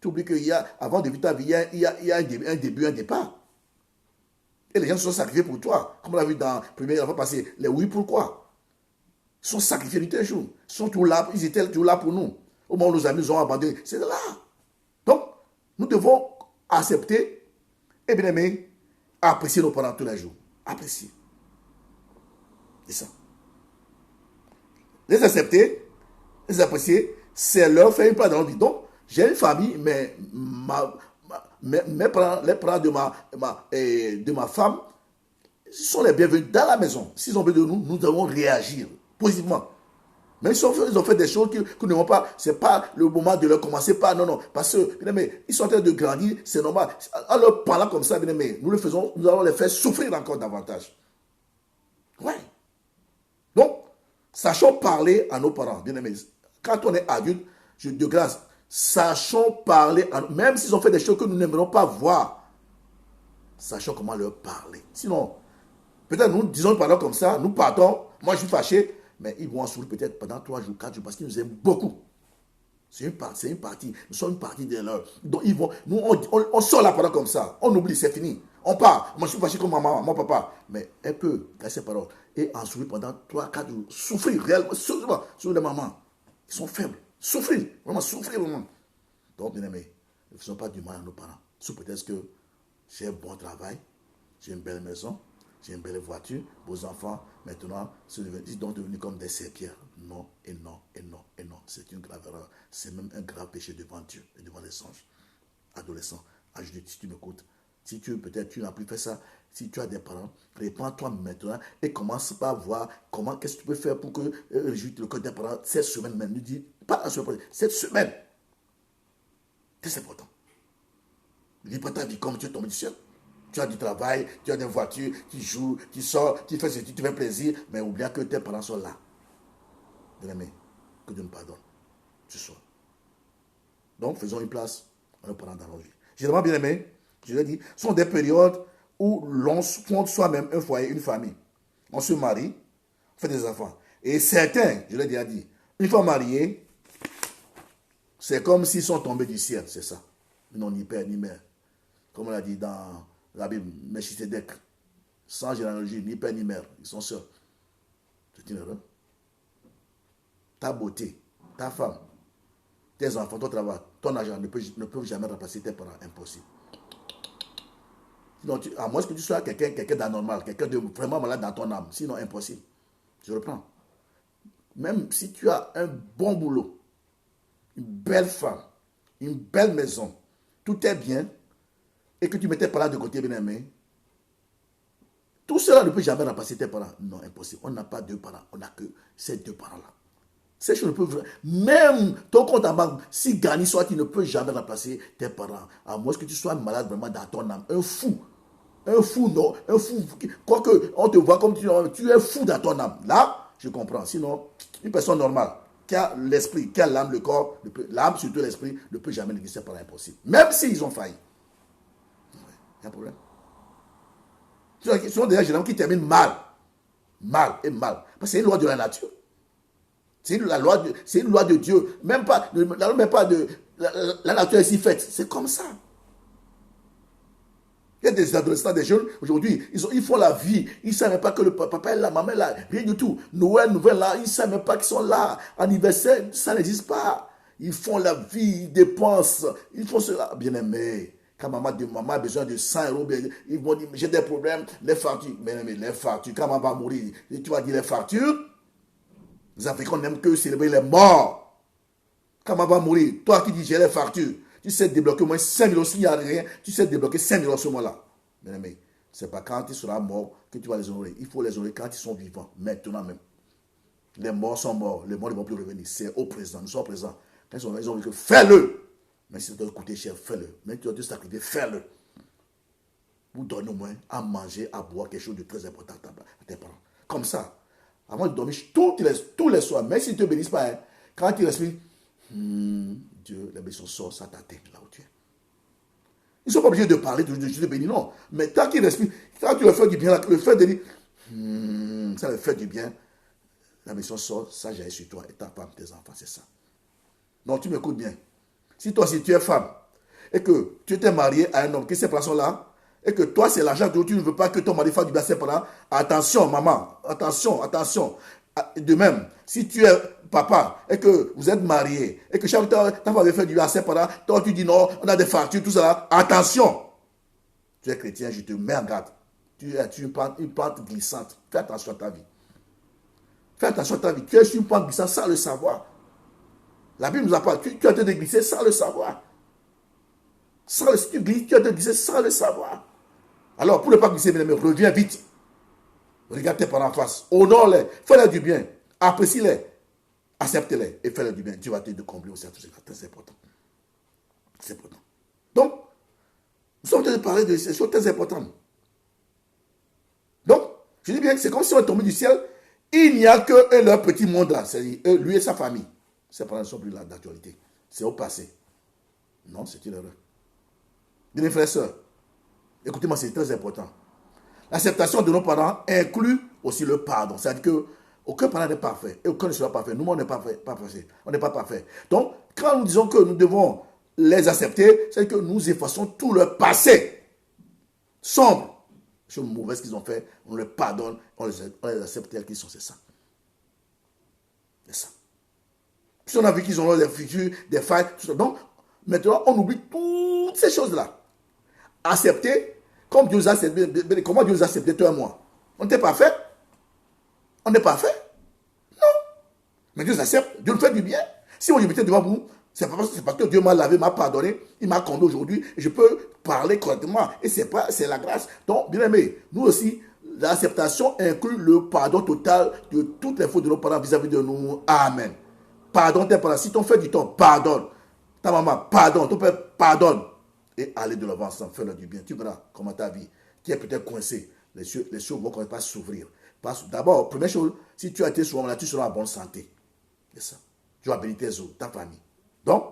Tu oublies qu'il y a, avant de vivre ta vie, il y a un début, un départ. Et les gens se sont sacrifiés pour toi. Comme on l'a vu dans le premier fois passé, les oui, pourquoi? Ils sont sacrifiés du tel jour. Ils étaient toujours là pour nous. Au moment où nos amis nous ont abandonnés. C'est là. Donc, nous devons accepter et bien aimer, apprécier nos parents tous les jours. Apprécier. C'est ça. Les accepter, les apprécier, c'est leur faire une place dans notre vie. Donc, j'ai une famille, mais les parents de ma femme sont les bienvenus dans la maison. S'ils ont besoin de nous, nous devons réagir positivement. Mais ils ont fait des choses que nous n'avons pas. Ce n'est pas le moment de leur commencer par. Non. Parce que, bien aimé, ils sont en train de grandir, c'est normal. En leur parlant comme ça, bien aimé, nous allons les faire souffrir encore davantage. Ouais. Donc, sachons parler à nos parents, bien aimés. Quand on est adulte, de grâce, sachons parler, même s'ils ont fait des choses que nous n'aimerons pas voir, sachons comment leur parler. Sinon, peut-être nous disons parlons comme ça, nous partons, moi je suis fâché, mais ils vont en sourire peut-être pendant 3 jours, 4 jours, parce qu'ils nous aiment beaucoup. C'est une partie, nous sommes une partie de leur. Donc ils vont, nous on sort la parole comme ça, on oublie, c'est fini. On part, moi je suis fâché comme maman, mon papa, mais elle peut casser ses paroles et en sourire pendant 3, 4 jours, souffrir réellement, sur les mamans. Ils sont faibles. Souffrir, vraiment. Donc, bien aimé, ne faisons pas du mal à nos parents. Sous prétexte que j'ai un bon travail, j'ai une belle maison, j'ai une belle voiture, vos enfants, maintenant, ils sont devenus comme des serpillères. Non, et non, et non, et non. C'est une grave erreur. C'est même un grave péché devant Dieu et devant les anges. Adolescents, adulte, si tu m'écoutes, si peut-être tu n'as plus fait ça, si tu as des parents, répands-toi maintenant et commence par voir qu'est-ce que tu peux faire pour que réjouir le cœur des parents cette semaine même. Nous dit, pas la semaine prochaine, cette semaine. C'est important. Ne vis pas ta vie comme tu es tombé du ciel. Tu as du travail, tu as des voitures, tu joues, tu sors, tu fais ce que tu fais plaisir, mais oublie que tes parents sont là. Bien-aimé, que Dieu nous pardonne. Ce soir. Donc, faisons une place à nos parents dans nos vies. Généralement, bien-aimé, je l'ai dit, ce sont des périodes où l'on fonde soi-même un foyer, une famille. On se marie, on fait des enfants. Et certains, je l'ai déjà dit, une fois mariés, c'est comme s'ils sont tombés du ciel, c'est ça. Ils n'ont ni père ni mère. comme on l'a dit dans la Bible, Melchisedec, sans généalogie, ni père ni mère, ils sont seuls. C'est une erreur. Ta beauté, ta femme, tes enfants, ton travail, ton argent ne peuvent jamais remplacer tes parents. Impossible. Sinon, à moins que tu sois quelqu'un d'anormal, quelqu'un de vraiment malade dans ton âme. Sinon, impossible. Je reprends. Même si tu as un bon boulot, une belle femme, une belle maison, tout est bien, et que tu mets tes parents de côté, bien aimé, tout cela ne peut jamais remplacer tes parents. Non, impossible. On n'a pas deux parents, on n'a que ces deux parents-là. Ces choses ne peuvent... Même ton compte en banque, si gagné soit, tu ne peux jamais remplacer tes parents. À moins que tu sois malade vraiment dans ton âme. Un fou, non, un fou. Quoique, on te voit comme tu es fou dans ton âme. Là, je comprends. Sinon, une personne normale, qui a l'esprit, qui a l'âme, le corps, l'âme, surtout l'esprit, ne peut jamais négliger ses parents. Impossible. Même s'ils ont failli. Il y a un problème. Ce sont des gens qui terminent mal. Mal et mal. Parce que c'est une loi de la nature. C'est une loi de Dieu. Même pas de la nature est si faite. C'est comme ça. Il y a des adolescents, des jeunes, aujourd'hui, ils font la vie. Ils ne savent même pas que le papa est là, maman est là, rien du tout. Noël, là, ils ne savent même pas qu'ils sont là. Anniversaire, ça n'existe pas. Ils font la vie, ils dépensent. Ils font cela. Bien aimé. Quand maman a besoin de 100 euros, ils vont dire, j'ai des problèmes, les factures. Bien aimé, les factures, quand maman va mourir, tu vas dire les factures. Les Africains n'aiment que célébrer les morts. Quand maman va mourir, toi qui dis j'ai les factures, tu sais débloquer au moins 5 millions. S'il n'y a rien, tu sais débloquer 5 millions ce mois-là. Bien aimé, ce n'est pas quand tu seras mort que tu vas les honorer. Il faut les honorer quand ils sont vivants, maintenant même. Les morts sont morts, les morts ne vont plus revenir. C'est au présent, nous sommes présents. Quand ils ont dit que fais-le. Mais si ça doit coûter cher, fais-le. Mais tu dois te sacrifier, fais-le. Vous donnez au moins à manger, à boire, quelque chose de très important à tes parents. Comme ça, avant de dormir tous les soirs, même s'ils ne te bénissent pas, hein, quand tu respires, Dieu, la bénédiction sort, ça t'atteint là où tu es. Ils ne sont pas obligés de parler de Dieu béni, non. Mais tant qu'ils respirent, quand tu leur fais du bien, le fait de dire, ça leur fait du bien, la bénédiction sort, ça j'aille sur toi et ta femme, tes enfants, c'est ça. Donc tu m'écoutes bien. Si toi, si tu es femme, et que tu t'es marié à un homme qui est ces personnes-là, et que toi, c'est l'argent que tu ne veux pas que ton mari fasse du bien à ses parents, attention, maman, attention. De même, si tu es papa, et que vous êtes marié, et que chaque fois ta femme veut faire du bien à ses parents, toi, tu dis non, on a des factures, tout ça, attention. Tu es chrétien, je te mets en garde. Tu es une pente glissante. Fais attention à ta vie. Fais attention à ta vie. Tu es sur une pente glissante sans le savoir. La Bible nous a parlé. Tu as été glissé sans le savoir. Si tu glisses, tu as été glissé sans le savoir. Alors, pour ne pas glisser, reviens vite. Regarde tes parents en face. Honore-les. Fais-les du bien. Apprécie-les. Accepte-les. Et fais-les du bien. Tu vas te combler aussi à tout cela. C'est important. C'est important. Donc, nous sommes en train de parler de ces choses très importantes. Donc, je dis bien que c'est comme si on est tombé du ciel. Il n'y a que leur petit monde là. C'est-à-dire lui et sa famille. Ces parents ne sont plus là d'actualité. C'est au passé. Non, c'est une erreur. Bien, frères et sœurs, écoutez-moi, c'est très important. L'acceptation de nos parents inclut aussi le pardon. C'est-à-dire qu'aucun parent n'est parfait. Et aucun ne sera parfait. Nous, on n'est pas parfait. On n'est pas parfait. Donc, quand nous disons que nous devons les accepter, c'est que nous effaçons tout leur passé sombre. Les choses mauvaises qu'ils ont fait, on les pardonne, on les accepte tels qu'ils sont. C'est ça. C'est ça. Si on a vu qu'ils ont des futurs, des failles, tout ça. Donc, maintenant, on oublie toutes ces choses-là. Accepter, comme Dieu nous a accepté, comment Dieu nous a accepté, toi et moi. On n'était pas fait. On n'est pas fait. Non. Mais Dieu nous accepte, Dieu nous fait du bien. Si moi je m'étais devant vous, c'est parce que Dieu m'a lavé, m'a pardonné, il m'a comblé aujourd'hui, et je peux parler correctement. Et c'est la grâce. Donc, bien aimé, nous aussi, l'acceptation inclut le pardon total de toutes les fautes de nos parents vis-à-vis de nous. Amen. Pardonne tes parents. Si ton frère dit tort, pardonne. Ta maman, pardonne. Ton père, pardonne. Et allez de l'avant ensemble, fais-leur du bien. Tu verras comment ta vie, qui est peut-être coincée, les choses vont commencer par s'ouvrir. D'abord, première chose, si tu as été souvent malade, tu seras en bonne santé. C'est ça. Tu vas bénir tes os, ta famille. Donc,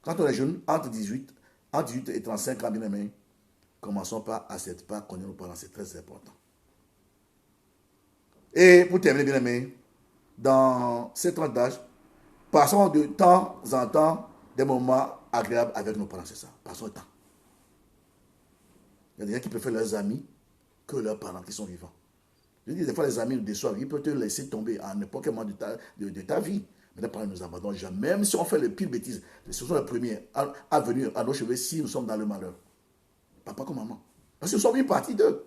quand on est jeune, entre 18 et 35 ans, bien aimé, commençons par accepter, par connaître nos parents, c'est très important. Et pour terminer, bien aimé, dans ces 30 d'âge, passons de temps en temps des moments agréables avec nos parents, c'est ça. Passons le temps. Il y a des gens qui préfèrent leurs amis que leurs parents qui sont vivants. Je dis, des fois, les amis nous déçoivent. Ils peuvent te laisser tomber à n'importe quel moment de ta vie. Mais les parents ne nous abandonnent jamais. Même si on fait les pires bêtises, ce sont les premiers à venir à nos cheveux si nous sommes dans le malheur. Papa comme maman. Parce que nous sommes une partie d'eux.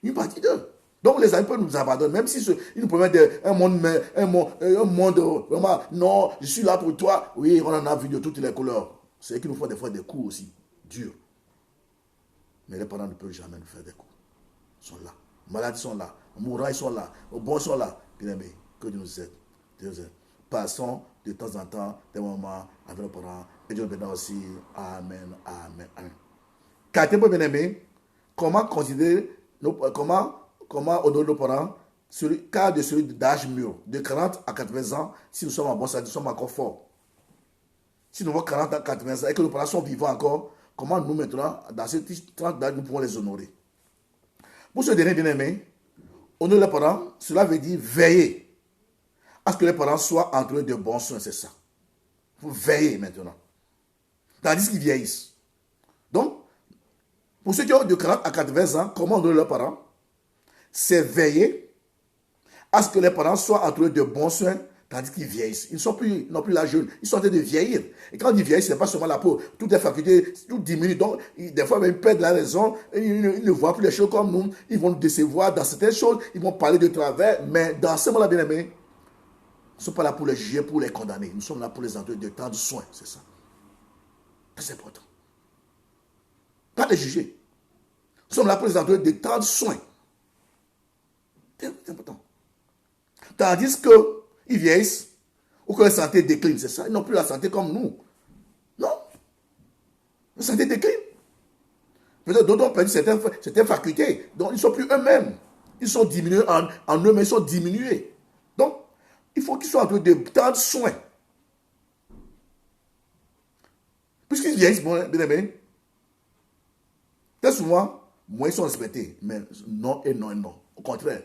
Une partie d'eux. Donc les amis peuvent nous abandonner, même si ils nous promettent un monde, vraiment, non, je suis là pour toi. Oui, on en a vu de toutes les couleurs. C'est eux qui nous font des fois des coups aussi, durs. Mais les parents ne peuvent jamais nous faire des coups. Ils sont là. Les malades sont là. Les mourants, ils sont là. Les bons sont là. Bien aimé, que Dieu nous aide. Dieu nous aide. Passons de temps en temps des moments avec nos parents. Et Dieu nous bénisse aussi. Amen, amen, amen. Quatrième point, bien aimé, comment considérer, comment honorer nos parents sur le cas de celui d'âge mûr, de 40 à 80 ans, si nous sommes en bonne santé, nous sommes encore forts. Si nous avons 40 à 80 ans et que nos parents sont vivants encore, comment nous maintenant, dans ces 30 d'âge, nous pouvons les honorer? Pour ce dernier bien-aimé, honorer les parents, cela veut dire veiller à ce que les parents soient entourés de bons soins, c'est ça. Il faut veiller maintenant. Tandis qu'ils vieillissent. Donc, pour ceux qui ont de 40 à 80 ans, comment honorer leurs parents? C'est veiller à ce que les parents soient entourés de bons soins, tandis qu'ils vieillissent. Ils n'ont plus l'âge jeune, ils sont en train de vieillir. Et quand ils vieillissent, ce n'est pas seulement la peau, toutes les facultés, tout diminue. Donc, des fois, ils perdent la raison, ils ne voient plus les choses comme nous, ils vont nous décevoir dans certaines choses, ils vont parler de travers, mais dans ce moment-là, bien aimé, nous ne sommes pas là pour les juger, pour les condamner. Nous sommes là pour les entourer de temps de soins, c'est ça. C'est important. Pas les juger. Nous sommes là pour les entourer de temps de soins. C'est important. Tandis qu'ils vieillissent ou que leur santé décline, c'est ça. Ils n'ont plus la santé comme nous. Non. La santé décline. Peut-être d'autres ont perdu certaines facultés. Donc, ils ne sont plus eux-mêmes. Ils sont diminués en eux-mêmes, ils sont diminués. Donc, il faut qu'ils soient entourés de tant de soins. Puisqu'ils vieillissent, bien aimé, très souvent, moins ils sont respectés. Mais non et non et non. Au contraire,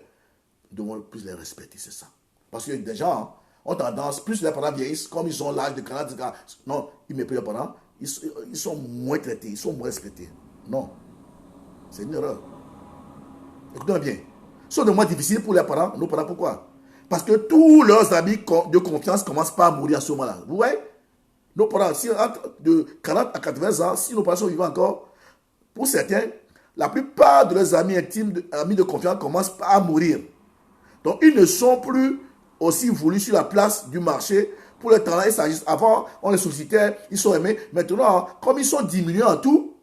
nous devons plus les respecter, c'est ça. Parce que des gens ont tendance, plus les parents vieillissent, comme ils ont l'âge de 40 ans, non, ils ne mettent plus les parents, ils sont moins traités, ils sont moins respectés. Non, c'est une erreur. Écoutez bien, c'est de moins difficile pour les parents, nos parents, pourquoi? Parce que tous leurs amis de confiance commencent pas à mourir à ce moment-là. Vous voyez? Nos parents, si entre de 40 à 80 ans, si nos parents sont vivants encore, pour certains, la plupart de leurs amis intimes, amis de confiance commencent pas à mourir. Donc, ils ne sont plus aussi voulus sur la place du marché pour le talent. Avant, on les sollicitait, ils sont aimés. Maintenant, comme ils sont diminués en tout,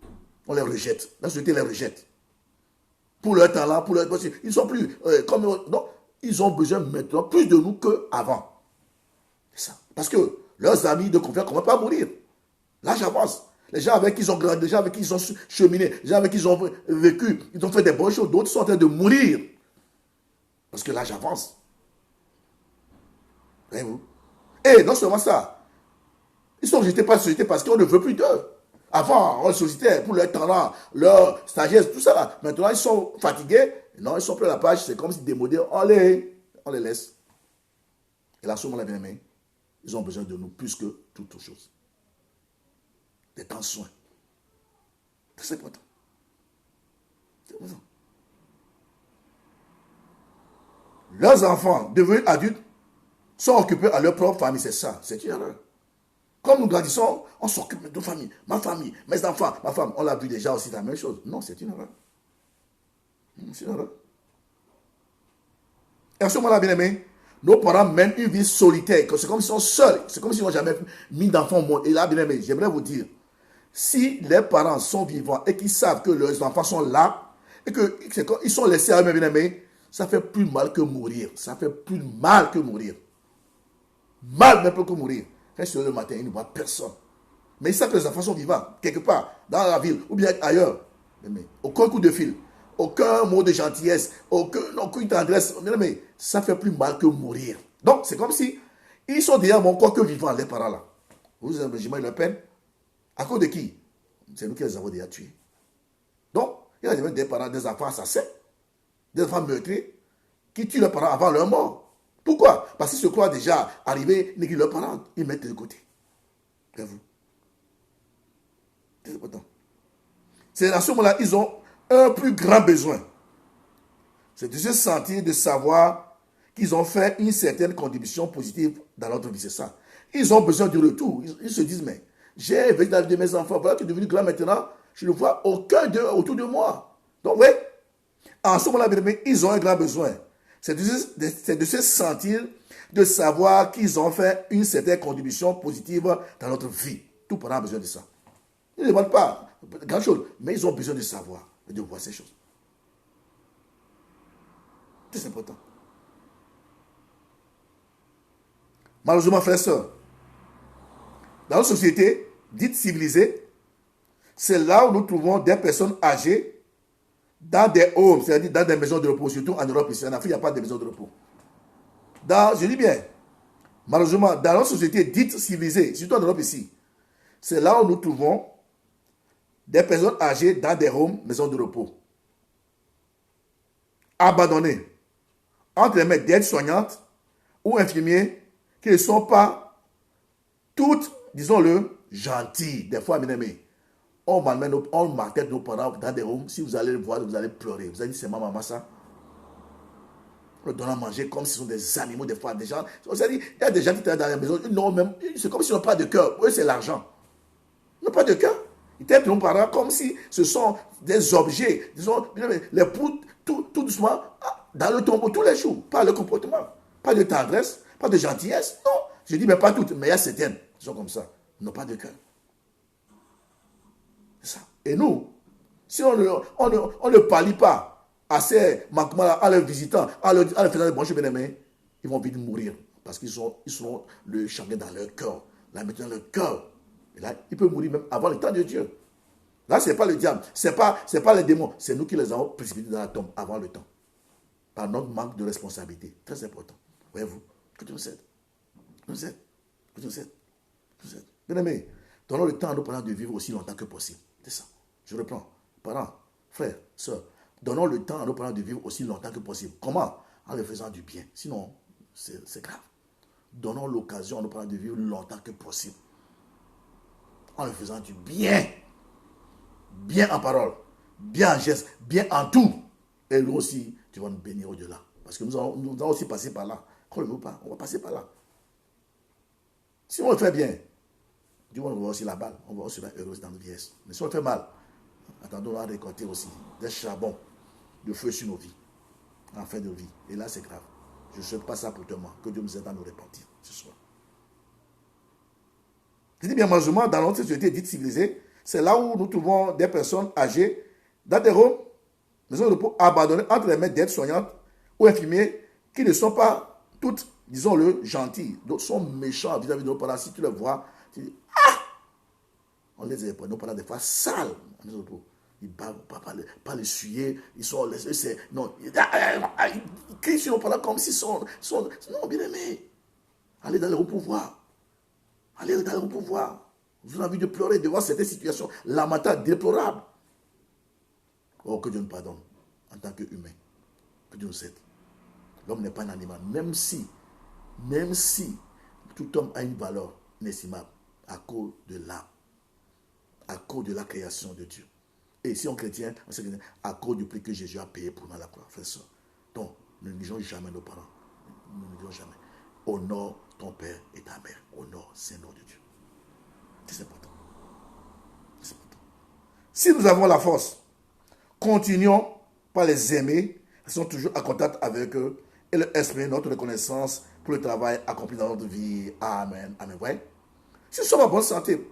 on les rejette. La société les rejette. Pour leur talent, pour leur... Ils sont plus... donc, ils ont besoin maintenant plus de nous qu'avant. C'est ça. Parce que leurs amis de confiance ne commencent pas à mourir. L'âge avance. Les gens avec qui ils ont grandi, les gens avec qui ils ont cheminé, les gens avec qui ils ont vécu, ils ont fait des bonnes choses. D'autres sont en train de mourir. Parce que l'âge avance. Voyez-vous? Et non seulement ça, ils sont rejetés par la société parce qu'on ne veut plus d'eux. Avant, on les sollicitait pour leur talent, leur sagesse, tout ça là. Maintenant, ils sont fatigués. Non, ils sont plus à la page. C'est comme si démodés. On les laisse. Et là, ce moment-là, bien aimé, ils ont besoin de nous plus que toute autre chose. Des temps de soins. C'est important. C'est important. Leurs enfants, devenus adultes, sont occupés à leur propre famille. C'est ça. C'est une erreur. Comme nous grandissons, on s'occupe de nos familles. Ma famille, mes enfants, ma femme. On l'a vu déjà aussi, la même chose. Non, c'est une erreur. C'est une erreur. Et à ce moment-là, bien aimé, nos parents mènent une vie solitaire. C'est comme s'ils sont seuls. C'est comme s'ils n'ont jamais mis d'enfants au monde. Et là, bien aimé, j'aimerais vous dire, si les parents sont vivants et qu'ils savent que leurs enfants sont là, et qu'ils sont laissés à eux-mêmes, bien aimé, ça fait plus mal que mourir. Ça fait plus mal que mourir. Mal même que mourir. Quand ils se lèvent le matin, ils ne voient personne. Mais ils savent que les enfants sont vivants, quelque part, dans la ville, ou bien ailleurs. Mais aucun coup de fil, aucun mot de gentillesse, aucune tendresse. Mais ça fait plus mal que mourir. Donc, c'est comme si ils sont déjà mon corps que vivants, les parents là. Vous imaginez leur peine? À cause de qui? C'est nous qui les avons déjà tués. Donc, il y a des parents, des enfants assassins, des enfants meurtriers, qui tuent leurs parents avant leur mort. Pourquoi? Parce qu'ils se croient déjà arrivés, ils négligent leurs parents, ils mettent de côté. Voyez-vous? C'est important. C'est à ce moment-là, ils ont un plus grand besoin. C'est de se sentir, de savoir qu'ils ont fait une certaine contribution positive dans notre vie. C'est ça. Ils ont besoin du retour. Ils se disent, mais j'ai élevé la vie de mes enfants. Voilà, tu es devenu grand maintenant. Je ne vois aucun d'eux autour de moi. Donc, oui, en ce moment-là, ils ont un grand besoin. C'est de se sentir, de savoir qu'ils ont fait une certaine contribution positive dans notre vie. Tout parent a besoin de ça. Ils ne demandent pas grand chose, mais ils ont besoin de savoir et de voir ces choses. C'est important. Malheureusement, frères et sœurs, dans nos sociétés dites civilisées, c'est là où nous trouvons des personnes âgées dans des homes, c'est-à-dire dans des maisons de repos, surtout en Europe ici. En Afrique, il n'y a pas de maisons de repos. Je dis bien, malheureusement, dans nos sociétés dites civilisées, surtout en Europe ici, c'est là où nous trouvons des personnes âgées dans des homes, maisons de repos, abandonnées, entre les mains d'aides-soignantes ou infirmiers qui ne sont pas toutes, disons-le, gentilles. Des fois, mes amis, on maltraite nos parents dans des homes. Si vous allez le voir, vous allez pleurer. Vous allez dire, c'est ma maman ça. On leur donne à manger comme si ce sont des animaux, des fois, des gens. Il y a des gens qui travaillent dans la maison, c'est comme s'ils n'ont pas de cœur. Eux, c'est l'argent. Ils n'ont pas de cœur. Ils traitent nos parents comme si ce sont des objets. Disons, les poutres, tout doucement, dans le tombeau tous les jours. Pas le comportement, pas de tendresse, pas de gentillesse. Non, je dis, mais pas toutes, mais il y a certaines qui sont comme ça. Ils n'ont pas de cœur. C'est ça. Et nous, si on ne pallie pas à ces manquements, en les visitant, en les faisant des branches bien-aimés, ils vont vite mourir. Parce qu'ils sont le chagrin dans leur cœur. Là, maintenant, leur cœur. Et là, ils peuvent mourir même avant le temps de Dieu. Là, ce n'est pas le diable, ce n'est pas les démons, c'est nous qui les avons précipités dans la tombe avant le temps. Par notre manque de responsabilité. Très important. Voyez-vous, que Dieu nous aide. Nous aide. Que Dieu nous aide. Nous aide. Bien aimé, donnons le temps à nos parents de vivre aussi longtemps que possible. C'est ça. Je reprends. Parents, frères, sœurs, donnons le temps à nos parents de vivre aussi longtemps que possible. Comment? En leur faisant du bien. Sinon, c'est grave. Donnons l'occasion à nos parents de vivre longtemps que possible. En leur faisant du bien. Bien en parole, bien en geste, bien en tout. Et nous aussi, tu vas nous bénir au-delà. Parce que nous allons aussi passer par là. Qu'on ne le veut pas, on va passer par là. Si on le fait bien, Dieu va nous voir aussi la balle. On va aussi être heureux dans nos vieillesses. Mais si on le fait mal, attendons à récolter aussi des charbons de feu sur nos vies. En fin de vie. Et là, c'est grave. Je ne souhaite pas ça pour toi. Que Dieu nous aide à nous repentir ce soir. Je dis bien, malheureusement, dans notre société dite civilisée, c'est là où nous trouvons des personnes âgées dans des homes, maisons de repos abandonnées entre les mains d'aides-soignantes ou infirmiers qui ne sont pas toutes, disons-le, gentilles. D'autres sont méchants vis-à-vis de nos parents. Si tu les vois, tu dis, ah! On les aide pas. Nos parents, des fois, sales. Ils bavent, pas les suyer. Ils sont, non, ils crient sur nos parents comme s'ils sont, non, bien aimés. Allez dans le pouvoir. Allez dans le pouvoir. Vous avez envie de pleurer devant cette situation lamentables, déplorables. Oh, que Dieu nous pardonne en tant qu'humain. Que Dieu nous aide. L'homme n'est pas un animal. Même si tout homme a une valeur inestimable à cause de l'âme, à cause de la création de Dieu. Et si on chrétien, à cause du prix que Jésus a payé pour nous à la croix, frère et soeur. Donc, ne négligeons jamais nos parents. Ne négligeons jamais. Honore ton père et ta mère. Honore, Seigneur de Dieu. C'est important. C'est important. Si nous avons la force, continuons par les aimer, restons toujours en contact avec eux et leur exprimer notre reconnaissance pour le travail accompli dans notre vie. Amen. Amen. Ouais. Si nous sommes en bonne santé,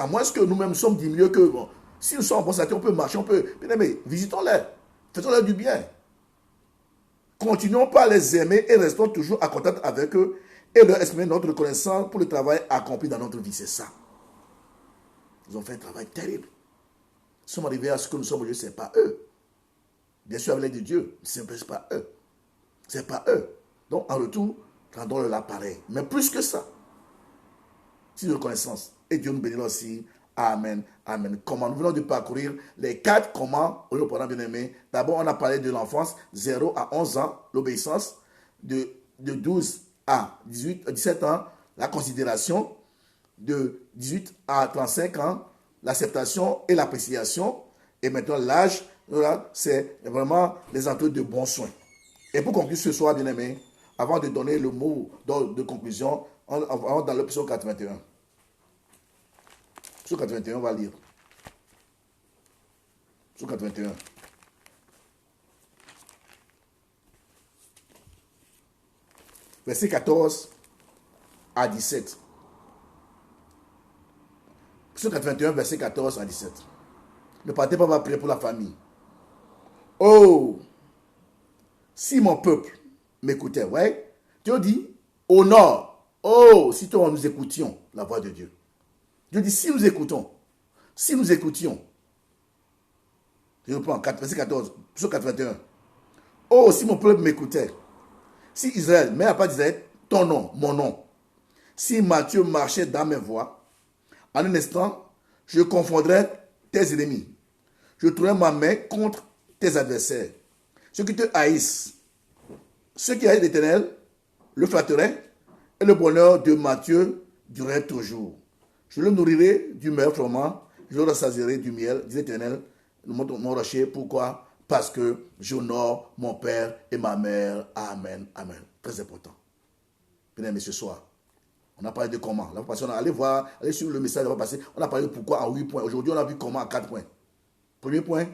à moins que nous-mêmes sommes diminués que bon, si nous sommes en bonne santé, on peut marcher, on peut. Bien aimé, visitons-les. Faisons-leur du bien. Continuons par les aimer et restons toujours en contact avec eux et leur exprimer notre reconnaissance pour le travail accompli dans notre vie. C'est ça. Ils ont fait un travail terrible. Ils sont arrivés à ce que nous sommes aujourd'hui, ce n'est pas eux. Bien sûr, avec l'aide de Dieu, ce n'est pas eux. Ce n'est pas eux. Donc, en retour, rendons-le l'appareil. Mais plus que ça, c'est une reconnaissance. Et Dieu nous bénira aussi. Amen. Amen. Comment nous venons de parcourir les 4 commandes aux parents bien-aimés. D'abord, on a parlé de l'enfance, 0 à 11 ans, l'obéissance, de 12 à 17 ans, la considération, de 18 à 35 ans, l'acceptation et l'appréciation, et maintenant l'âge Voilà, c'est vraiment les entours de bons soins. Et pour conclure ce soir, bien aimé, avant de donner le mot de conclusion, on va dans le psaume 81. Psaume 81, on va lire. Psaume 81. Verset 14 à 17. Psaume 81, verset 14 à 17. Ne partez pas, on va prier pour la famille. Oh, si mon peuple m'écoutait, ouais, Dieu dit, au nord, oh, si nous écoutions la voix de Dieu. Dieu dit, si nous écoutions, je reprends, verset 14, psaume 81. Oh, si mon peuple m'écoutait, si Israël, mais à part d'Israël, ton nom, mon nom, si Matthieu marchait dans mes voies, en un instant, je confondrais tes ennemis. Je tournerai ma main contre tes adversaires. Ceux qui te haïssent, ceux qui haïssent l'Éternel, le flatteraient, et le bonheur de Matthieu durerait toujours. Je le nourrirai du meilleur froment, je le rassasierai du miel, dit l'Éternel, mon rocher. Pourquoi? Parce que j'honore mon père et ma mère. Amen, amen. Très important. Bien aimé, ce soir, on a parlé de comment. La on a allez sur le message, on va passer. On a parlé de pourquoi en 8 points. Aujourd'hui, on a vu comment en 4 points. Premier point,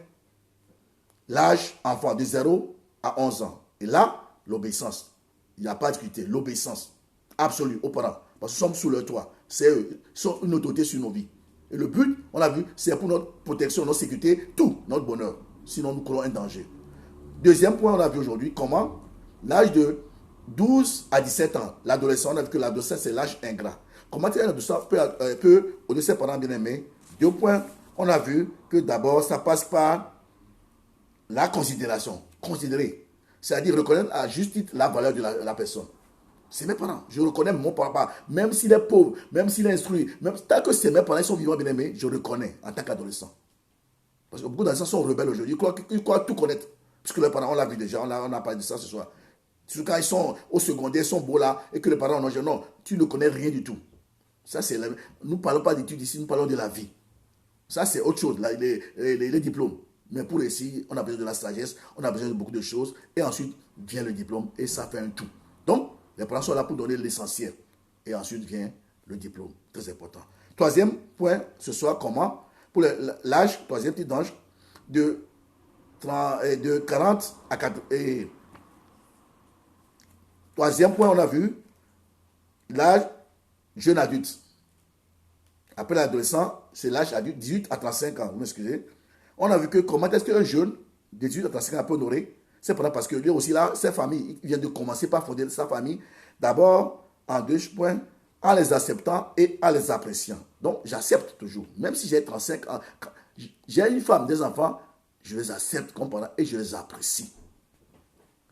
l'âge enfant de 0 à 11 ans. Et là, l'obéissance. Il n'y a pas de discuter. L'obéissance absolue aux parents. Parce que nous sommes sous leur toit. C'est eux. Ils sont une autorité sur nos vies. Et le but, on l'a vu, c'est pour notre protection, notre sécurité, tout, notre bonheur. Sinon, nous courons un danger. Deuxième point, on a vu aujourd'hui comment l'âge de 12 à 17 ans, l'adolescent, on a vu que l'adolescent, c'est l'âge ingrat. Comment un adolescent peut au-dessus de ses parents bien-aimés? 2 points, on a vu que d'abord, ça passe par la considération. Considérer, c'est-à-dire reconnaître à juste titre la valeur de la personne. C'est mes parents. Je reconnais mon papa, même s'il est pauvre, même s'il est instruit, même tant que c'est mes parents, ils sont vivants bien-aimés, je reconnais en tant qu'adolescent. Parce que beaucoup d'adolescents sont rebelles aujourd'hui, ils croient tout connaître. Puisque les parents, on l'a vu déjà, on a parlé de ça ce soir. Surtout quand ils sont au secondaire, ils sont beaux là, et que les parents ont dit non, tu ne connais rien du tout. Ça, c'est nous ne parlons pas d'études ici, nous parlons de la vie. Ça, c'est autre chose, là, les diplômes. Mais pour ici, on a besoin de la sagesse, on a besoin de beaucoup de choses, et ensuite vient le diplôme, et ça fait un tout. Donc, les parents sont là pour donner l'essentiel. Et ensuite vient le diplôme, très important. Troisième point, ce soir, comment, pour l'âge, troisième petit d'âge, de 40 à 4. Et troisième point, on a vu l'âge jeune adulte. Après l'adolescent, c'est l'âge adulte, 18 à 35 ans, vous m'excusez. On a vu que comment est-ce qu'un jeune de 18 à 35 ans peut honorer? C'est parce que lui aussi, là, sa famille, il vient de commencer par fonder sa famille. D'abord, en 2 points, en les acceptant et en les appréciant. Donc, j'accepte toujours. Même si j'ai 35 ans, j'ai une femme, des enfants, je les accepte comme parents et je les apprécie.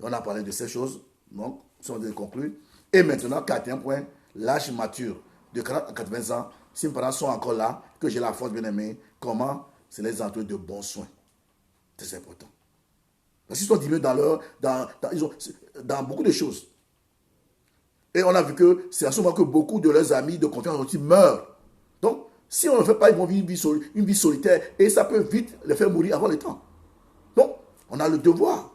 On a parlé de ces choses, donc, sont conclus. Et maintenant, 4e point, l'âge mature de 40 à 80 ans. Si mes parents sont encore là, que j'ai la force bien aimée, comment? C'est les entrer de bons soins. C'est important. Parce qu'ils sont diminués dans beaucoup de choses. Et on a vu que c'est à ce moment que beaucoup de leurs amis de confiance aussi meurent. Donc, si on ne fait pas, ils vont vivre une vie solitaire et ça peut vite les faire mourir avant le temps. Donc, on a le devoir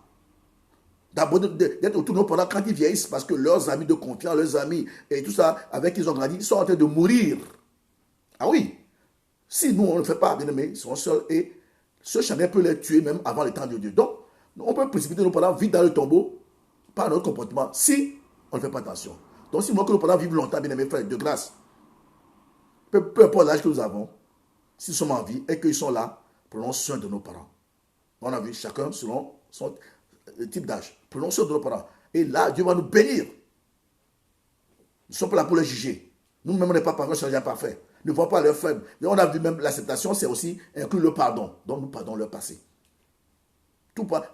d'abord d'être autour de nos parents quand ils vieillissent parce que leurs amis de confiance, leurs amis et tout ça, avec qui ils ont grandi, ils sont en train de mourir. Ah oui, si nous, on ne le fait pas, bien aimés, ils sont seuls et ce chagrin peut les tuer même avant le temps de Dieu. Donc, on peut précipiter nos parents vite dans le tombeau par notre comportement si on ne fait pas attention. Donc, si nous voulons que nos parents vivent longtemps, bien aimés frères, de grâce, peu importe l'âge que nous avons, s'ils sont en vie et qu'ils sont là, prenons soin de nos parents. On a vu chacun selon son type d'âge. Prenons soin de nos parents. Et là, Dieu va nous bénir. Nous ne sommes pas là pour les juger. Nous-mêmes, on n'est pas parfaits, nous sommes imparfaits. Ne voient pas leurs faibles. Mais on a vu même l'acceptation, c'est aussi inclure le pardon. Donc, nous pardonnons leur passé.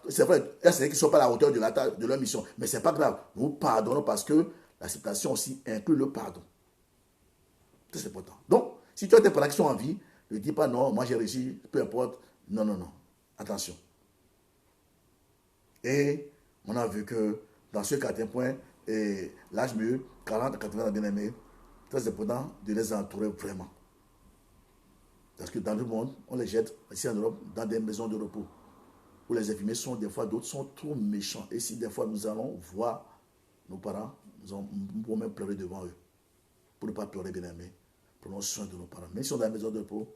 C'est vrai, c'est qu'ils ne sont pas à la hauteur de leur mission. Mais ce n'est pas grave. Nous pardonnons parce que l'acceptation aussi inclut le pardon. C'est important. Donc, si tu as des parents qui sont en vie, ne dis pas non, moi j'ai réussi, peu importe. Non, non, non. Attention. Et on a vu que dans ce 4e point, l'âge mieux, 40 à 80 ans bien aimés, très important de les entourer vraiment. Parce que dans le monde, on les jette ici en Europe dans des maisons de repos. où les infirmiers sont des fois, d'autres sont trop méchants. Et si des fois nous allons voir nos parents, nous pouvons même pleurer devant eux. Pour ne pas pleurer, bien aimé, prenons soin de nos parents. Même si on est dans la maison de repos,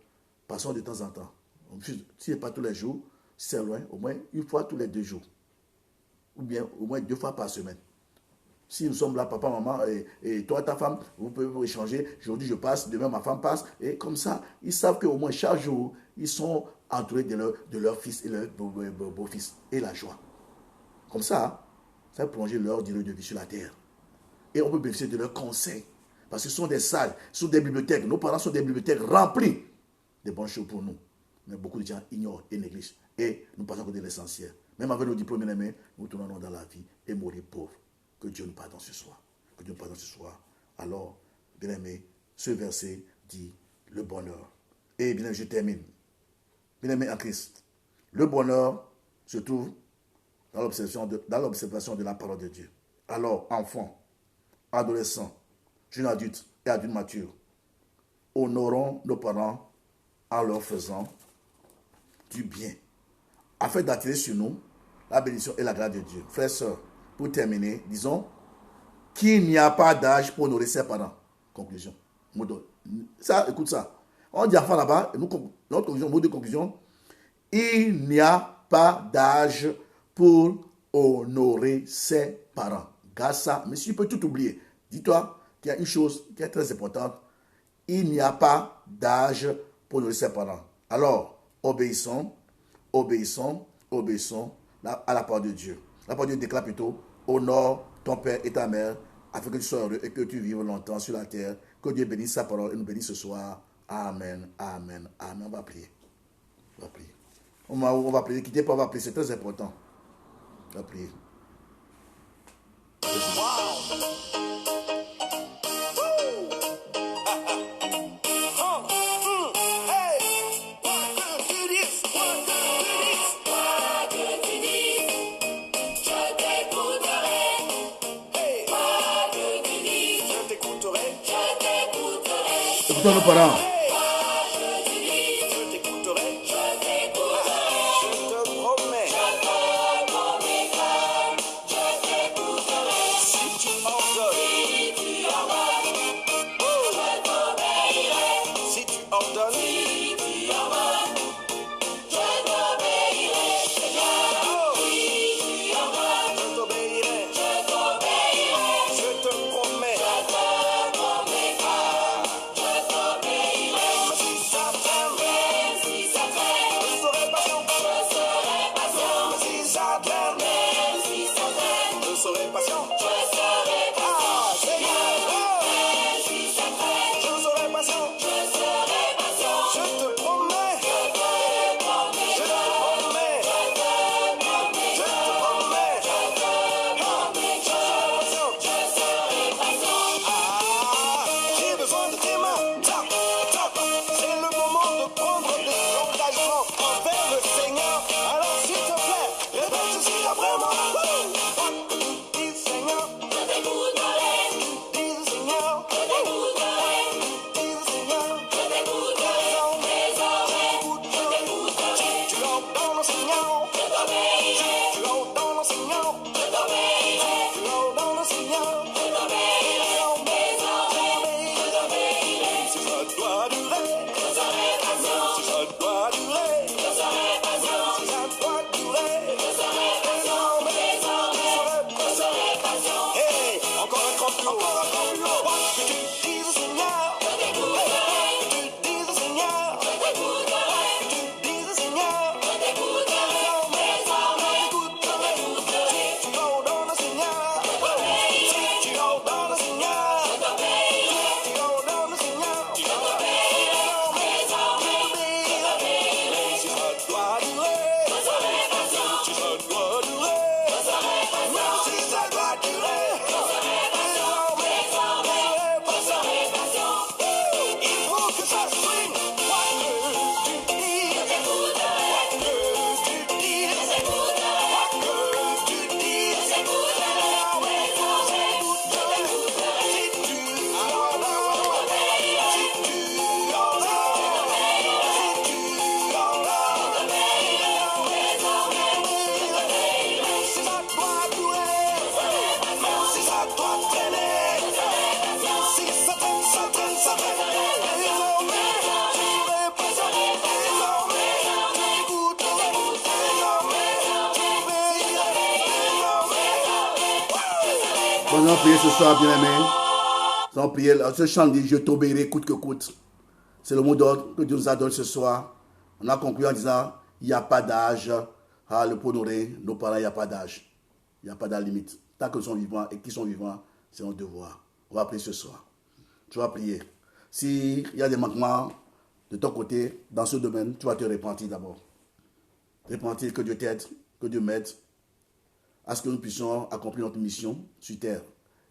passons de temps en temps. Si ce n'est pas tous les jours, si c'est loin, au moins une fois tous les 2 jours. Ou bien au moins 2 fois par semaine. Si nous sommes là, papa, maman, et toi, ta femme, vous pouvez vous échanger. Aujourd'hui, je passe, demain, ma femme passe. Et comme ça, ils savent qu'au moins chaque jour, ils sont entourés de leur fils et leur beau-fils. Et la joie. Comme ça, ça va prolonger leur durée de vie sur la terre. Et on peut bénéficier de leurs conseils. Parce que ce sont des salles, ce sont des bibliothèques. Nos parents sont des bibliothèques remplies de bonnes choses pour nous. Mais beaucoup de gens ignorent et négligent. Et nous passons à côté de l'essentiel. Même avec nos diplômes, nous tournons dans la vie et mourir pauvres. Que Dieu nous pardonne ce soir. Que Dieu nous pardonne ce soir. Alors, bien aimé, ce verset dit le bonheur. Et bien aimé, je termine. Bien aimé en Christ, le bonheur se trouve dans l'observation de la parole de Dieu. Alors, enfants, adolescents, jeunes adultes et adultes matures, honorons nos parents en leur faisant du bien, afin d'attirer sur nous la bénédiction et la grâce de Dieu. Frères et sœurs, pour terminer, disons qu'il n'y a pas d'âge pour honorer ses parents. Conclusion. Ça, écoute ça. On dit enfin là-bas, notre conclusion, mot de conclusion, il n'y a pas d'âge pour honorer ses parents. Garde ça, mais si tu peux tout oublier, dis-toi qu'il y a une chose qui est très importante. Il n'y a pas d'âge pour honorer ses parents. Alors, obéissons à la parole de Dieu. La parole de Dieu déclare plutôt, honore ton père et ta mère, afin que tu sois heureux et que tu vives longtemps sur la terre. Que Dieu bénisse sa parole et nous bénisse ce soir. Amen, amen, amen. On va prier. On va prier. Quittez pas, on va prier. C'est très important. On va prier. Écoutons nos parents. Nous allons prier ce soir, bien-aimés. Nous allons prier. Ce chant dit, je t'obéirai coûte que coûte. C'est le mot d'ordre que Dieu nous a donné ce soir. On a conclu en disant, il n'y a pas d'âge pour honorer nos parents, il n'y a pas d'âge. Il n'y a pas de limite. Tant que nous sommes vivants et qu'ils sont vivants, c'est notre devoir. On va prier ce soir. Tu vas prier. S'il y a des manquements de ton côté dans ce domaine, tu vas te repentir d'abord. Repentir, que Dieu t'aide, que Dieu m'aide à ce que nous puissions accomplir notre mission sur terre.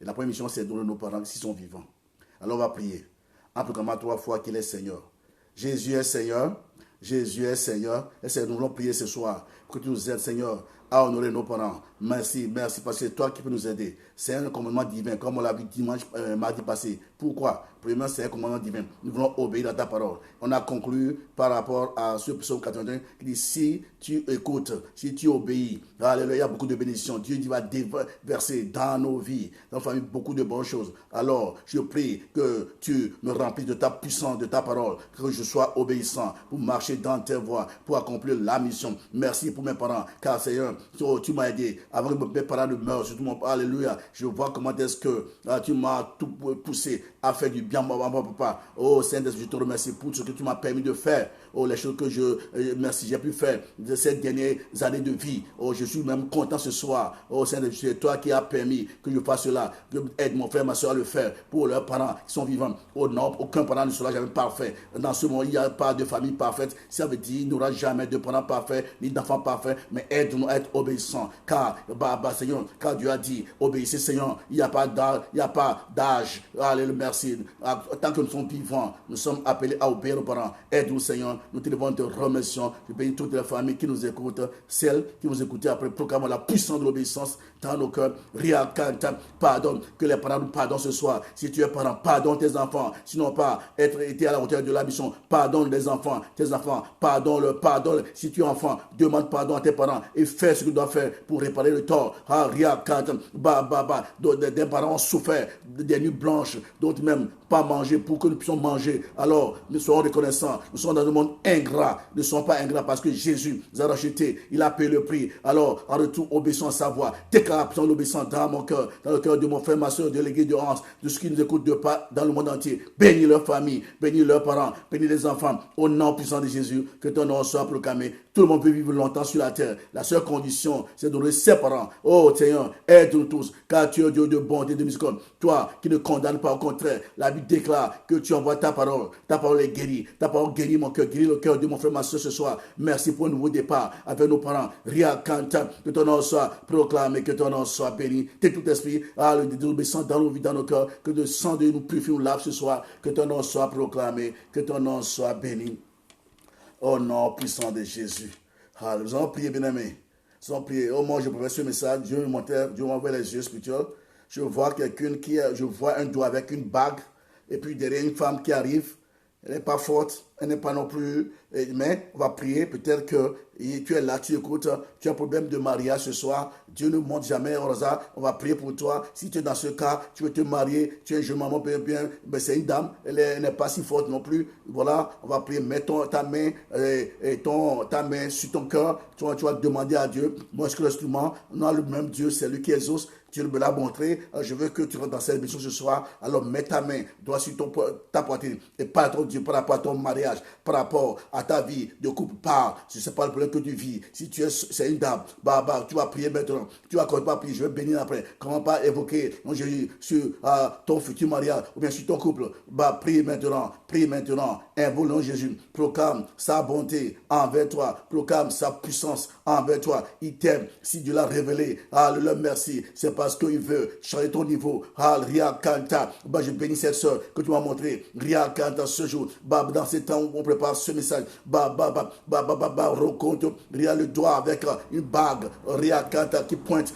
Et la première mission, c'est de donner nos parents s'ils sont vivants. Alors on va prier. En proclamant 3 fois qu'il est Seigneur. Jésus est Seigneur. Jésus est Seigneur. Et c'est nous voulons prier ce soir. Que tu nous aides, Seigneur, à honorer nos parents. Merci, merci, parce que c'est toi qui peux nous aider. C'est un commandement divin, comme on l'a vu mardi passé. Pourquoi? Premièrement, c'est un commandement divin. Nous voulons obéir à ta parole. On a conclu par rapport à ce psaume 81 qui dit, si tu écoutes, si tu obéis, alléluia, il y a beaucoup de bénédictions. Dieu va déverser dans nos vies, dans nos familles, beaucoup de bonnes choses. Alors, je prie que tu me remplisses de ta puissance, de ta parole, que je sois obéissant pour marcher dans tes voies, pour accomplir la mission. Merci pour mes parents, car Seigneur, tu m'as aidé. Avant que mes parents ne meurent, surtout mon alléluia, je vois comment est-ce que tu m'as tout poussé à faire du bien, mon papa. Oh Saint-Esprit, je te remercie pour ce que tu m'as permis de faire. Oh, les choses que merci, j'ai pu faire de ces dernières années de vie. Oh, je suis même content ce soir. Oh Saint-Esprit, c'est toi qui as permis que je fasse cela. Que aide mon frère, ma soeur à le faire pour leurs parents qui sont vivants. Oh non, aucun parent ne sera jamais parfait. Dans ce monde, il n'y a pas de famille parfaite. Ça veut dire qu'il n'y aura jamais de parents parfaits, ni d'enfants parfaits, mais aide-nous à être obéissants. Car, Seigneur, car Dieu a dit, obéissez Seigneur, il n'y a pas d'âge. Allez, merci. Tant que nous sommes vivants, nous sommes appelés à obéir aux parents. Aide-nous Seigneur, nous te devons te remercions. Je bénis toutes les familles qui nous écoutent, celles qui nous écoutent après, proclamons la puissance de l'obéissance dans nos cœurs. Pardonne, que les parents nous pardonnent ce soir. Si tu es parent, pardonne tes enfants, sinon pas été à la hauteur de la mission. Pardonne les enfants, tes enfants, pardonne. Si tu es enfant, demande pardon à tes parents et fais ce que tu dois faire pour réparer le tort. Des parents ont souffert des nuits blanches, d'autres même pas manger pour que nous puissions manger. Alors, nous serons reconnaissants. Nous sommes dans un monde ingrat. Ne soyons pas ingrats parce que Jésus nous a rachetés. Il a payé le prix. Alors, en retour, obéissons à sa voix. Déclarons l'obéissance dans mon cœur, dans le cœur de mon frère, ma soeur, de l'église de Hans, de ceux qui nous écoutent de pas dans le monde entier. Bénis leur famille, bénis leurs parents, bénis les enfants. Au nom puissant de Jésus, que ton nom soit proclamé. Tout le monde peut vivre longtemps sur la terre. La seule condition, c'est d'honorer ses parents. Oh Seigneur, aide-nous tous, car tu es Dieu de bonté, de miséricorde. Toi qui ne condamnes pas, au contraire, la Bible déclare que tu envoies ta parole. Ta parole est guérie. Ta parole guérit mon cœur, guérit le cœur de mon frère, ma soeur ce soir. Merci pour un nouveau départ avec nos parents. Ria Kanta, que ton nom soit proclamé, que ton nom soit béni. Que tout esprit, le désobéissant dans nos vies, dans nos cœurs, que le sang de nous purifie, nous lave ce soir. Que ton nom soit proclamé, que ton nom soit béni. Au nom puissant de Jésus. Nous allons prier, bien-aimés. Nous allons prier. Au moment où je préfère ce message, Dieu m'envoie les yeux spirituels. Je vois je vois un doigt avec une bague. Et puis derrière une femme qui arrive. Elle n'est pas forte, elle n'est pas non plus. Mais on va prier. Peut-être que tu es là, tu écoutes, tu as un problème de mariage ce soir. Dieu ne montre jamais, Rosa. On va prier pour toi. Si tu es dans ce cas, tu veux te marier, tu es une jeune maman bien, mais c'est une dame, elle n'est pas si forte non plus. Voilà, on va prier. Mets ta main sur ton cœur. Tu vas demander à Dieu. Moi, est-ce que l'instrument, on a le même Dieu, c'est lui qui exauce. Dieu me l'a montré. Je veux que tu rentres dans cette mission ce soir. Alors mets ta main droit sur ta poitrine et parle à Dieu par rapport à ton mariage, par rapport à ta vie de couple. Parle. Si ce n'est pas le problème que tu vis. Si c'est une dame, tu vas prier maintenant. Tu vas pas prier. Je vais bénir après. Comment pas évoquer sur ton futur mariage ou bien sur ton couple. Prie maintenant. Prie maintenant. Invoque le nom de Jésus. Proclame sa bonté envers toi. Proclame sa puissance envers toi. Il t'aime. Si Dieu l'a révélé, le merci. C'est parce qu'il veut changer ton niveau. Ria Kanta. Je bénis cette soeur que tu m'as montré. Ria Kanta ce jour. Dans ces temps où on prépare ce message. Rencontre. Ria le doigt avec une bague. Ria Kanta qui pointe.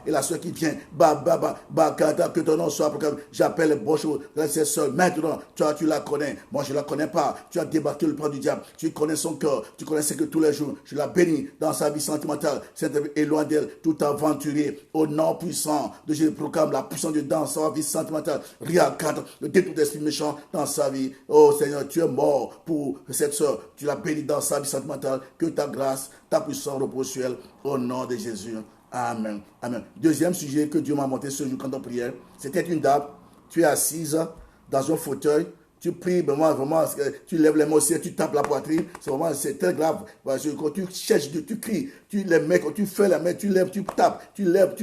Et la soeur qui vient. Kanta. Que ton nom soit proclamé. J'appelle les bonnes choses. Cette soeur. Maintenant, toi, tu la connais. Moi, je ne la connais pas. Tu as débarqué le plan du diable. Tu connais son cœur. Tu connais ce que tous les jours. Je la bénis dans sa vie sentimentale. C'est loin d'elle. Tout aventurier. Au nom puissant de Jésus, proclame la puissance de Dieu dans sa vie sentimentale. Ria Kanta. Le détruit d'esprit méchant dans sa vie. Oh Seigneur, tu es mort pour cette soeur. Tu la bénis dans sa vie sentimentale. Que ta grâce, ta puissance repose sur elle. Au nom de Jésus. Amen. Amen. Deuxième sujet que Dieu m'a montré ce jour quand on priait, c'était une dame. Tu es assise dans un fauteuil. Tu pries vraiment, tu lèves les mains au ciel, tu tapes la poitrine. C'est très grave. Parce que quand tu cherches, tu cries, tu les mets, quand tu fais la main, tu lèves, tu tapes, tu lèves.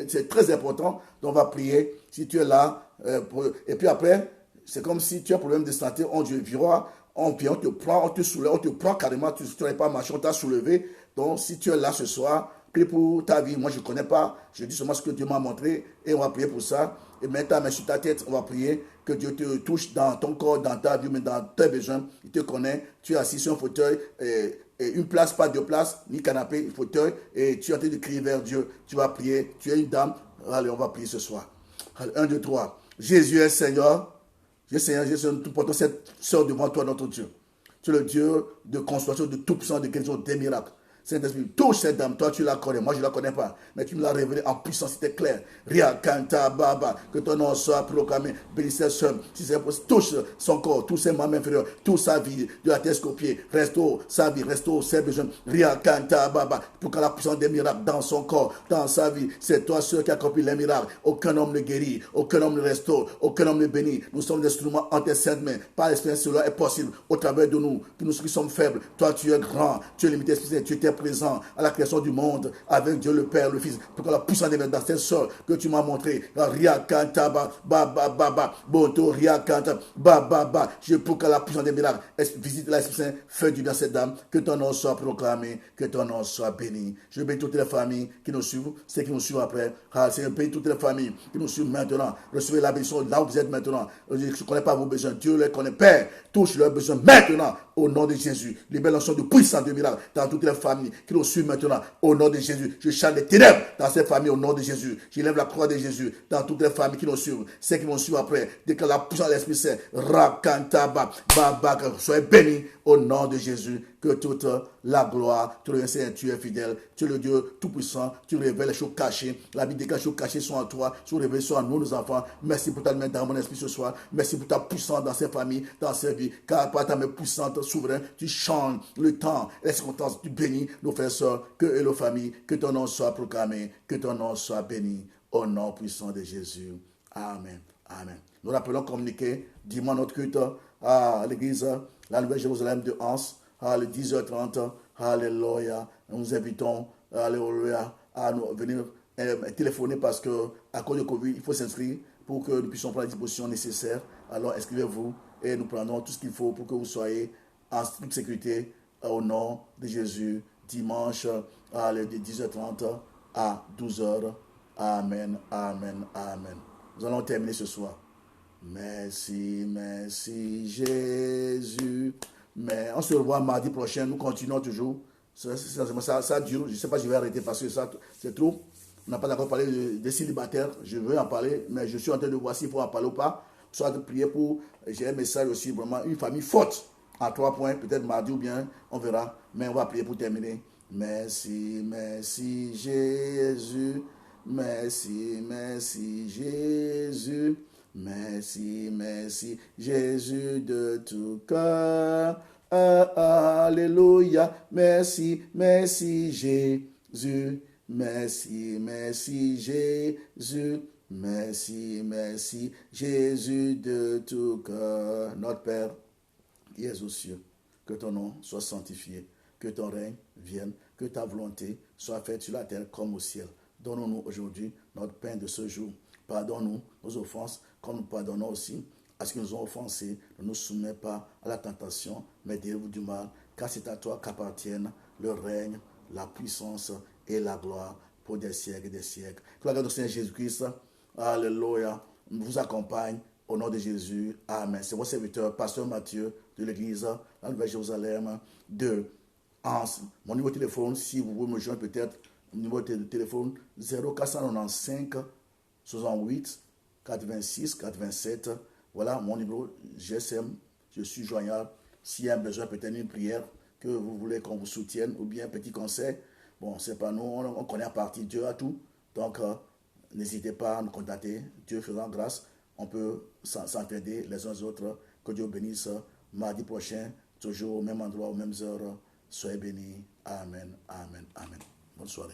C'est très important. Donc on va prier. Si tu es là, et puis après, c'est comme si tu as un problème de santé, on te prend, on te soulève, on te prend carrément, tu n'arrives pas à marcher, on t'a soulevé. Donc si tu es là ce soir, prie pour ta vie. Moi, je ne connais pas. Je dis seulement ce que Dieu m'a montré et on va prier pour ça. Et mets ta main sur ta tête, on va prier que Dieu te touche dans ton corps, dans ta vie, mais dans tes besoins. Il te connaît. Tu es assis sur un fauteuil, et une place, pas deux places, ni canapé, fauteuil, et tu es en train de crier vers Dieu. Tu vas prier. Tu es une dame. Allez, on va prier ce soir. Allez, 1, 2, 3. Jésus est Seigneur. Seigneur, nous portons cette sœur devant toi, notre Dieu. Tu es le Dieu de consolation, de tout puissant, de guérison, des miracles. Saint-Esprit, touche cette dame. Toi, tu la connais. Moi, je ne la connais pas. Mais tu me l'as révélé en puissance. C'était clair. Ria, Kanta, Baba. Que ton nom soit proclamé. Bénis cette sœur. Si c'est possible, touche son corps, tous ses membres inférieurs, toute sa vie, de la tête aux pieds. Restaure sa vie, restaure ses besoins. Ria, Kanta, Baba. Pour que la puissance des miracles dans son corps, dans sa vie. C'est toi, ceux qui accomplit les miracles. Aucun homme ne guérit. Aucun homme ne restaure. Aucun homme ne bénit. Nous sommes des instruments en tes saintes mains. Par l'esprit, cela est possible. Au travers de nous, nous qui sommes faibles. Toi, tu es grand. Tu es limité, tu étais présent à la création du monde avec Dieu le Père, le Fils, pour que la puissance des dans cette sœur que tu m'as montré, Ria Kanta Baba Boto Ria Kanta Baba, je pour que la puissance des miracles visite l'Esprit Saint, fais du bien à cette dame, que ton nom soit proclamé, que ton nom soit béni. Je bénis toutes les familles qui nous suivent, ceux qui nous suivent après. Seigneur, bénis toutes les familles qui nous suivent maintenant. Recevez la bénédiction là où vous êtes maintenant. Je ne connais pas vos besoins, Dieu les connaît. Père, touche leurs besoins maintenant au nom de Jésus. Libère l'onction de puissance de miracles dans toutes les familles qui nous suivent maintenant au nom de Jésus. Je chante les ténèbres dans ces familles au nom de Jésus. Je lève la croix de Jésus dans toutes les familles qui nous suivent, ceux qui vont suivre après. Déclare la puissance de l'Esprit Saint. Rakantaba, Baba, soyez bénis au nom de Jésus. Que toute la gloire, tu es Seigneur, tu es fidèle, tu es le Dieu tout-puissant, tu révèles les choses cachées. La Bible dit que les choses cachées sont en toi, sont révélées sont en nous, nos enfants. Merci pour ta main dans mon esprit ce soir. Merci pour ta puissance dans ces familles, dans ces vies. Car par ta main puissante, souveraine, tu changes le temps, les circonstances, tu bénis nos frères et sœurs, que et nos familles, que ton nom soit proclamé, que ton nom soit béni. Au nom puissant de Jésus. Amen. Amen. Nous rappelons communiquer dimanche notre culte à l'église la Nouvelle Jérusalem de Anse. À 10h30, alléluia. Nous vous invitons, alléluia, à nous venir téléphoner parce que à cause de Covid, il faut s'inscrire pour que nous puissions prendre les dispositions nécessaires. Alors inscrivez-vous et nous prendrons tout ce qu'il faut pour que vous soyez en toute sécurité au nom de Jésus. Dimanche de 10h30 à 12h. Amen, amen, amen. Nous allons terminer ce soir. Merci, merci Jésus. Mais on se revoit mardi prochain. Nous continuons toujours. Ça dure. Je ne sais pas si je vais arrêter parce que ça, c'est trop. On n'a pas d'accord parlé des célibataires. Je veux en parler, mais je suis en train de voir s'il faut en parler ou pas. Soit de prier pour. J'ai un message aussi, vraiment, une famille forte. En 3 points, peut-être mardi ou bien, on verra. Mais on va prier pour terminer. Merci, merci Jésus. Merci, merci Jésus. Merci, merci Jésus de tout cœur. Alléluia. Merci, merci Jésus. Merci, merci Jésus. Merci, merci Jésus de tout cœur. Notre Père qui es aux cieux, que ton nom soit sanctifié, que ton règne vienne, que ta volonté soit faite sur la terre comme au ciel. Donne-nous aujourd'hui notre pain de ce jour. Pardonne-nous nos offenses, comme nous pardonnons aussi à ceux qui nous ont offensés. Ne nous soumets pas à la tentation, mais délivre-nous du mal, car c'est à toi qu'appartiennent le règne, la puissance et la gloire pour des siècles et des siècles. Que la grâce du Seigneur Jésus-Christ, alléluia, vous accompagne au nom de Jésus. Amen. C'est votre serviteur, pasteur Mathieu, de l'église, la Nouvelle Jérusalem, de Anse. Mon numéro de téléphone, si vous voulez me joindre peut-être, mon numéro de téléphone 0495 68 86 87. Voilà mon numéro GSM. Je suis joignable. S'il y a besoin, peut-être une prière que vous voulez qu'on vous soutienne ou bien un petit conseil. Bon, c'est pas nous, on connaît en partie Dieu à tout. Donc, n'hésitez pas à nous contacter. Dieu faisant grâce, on peut s'entraider les uns aux autres. Que Dieu bénisse. Mardi prochain, toujours au même endroit, aux mêmes heures. Soyez bénis. Amen, amen, amen. Bonne soirée.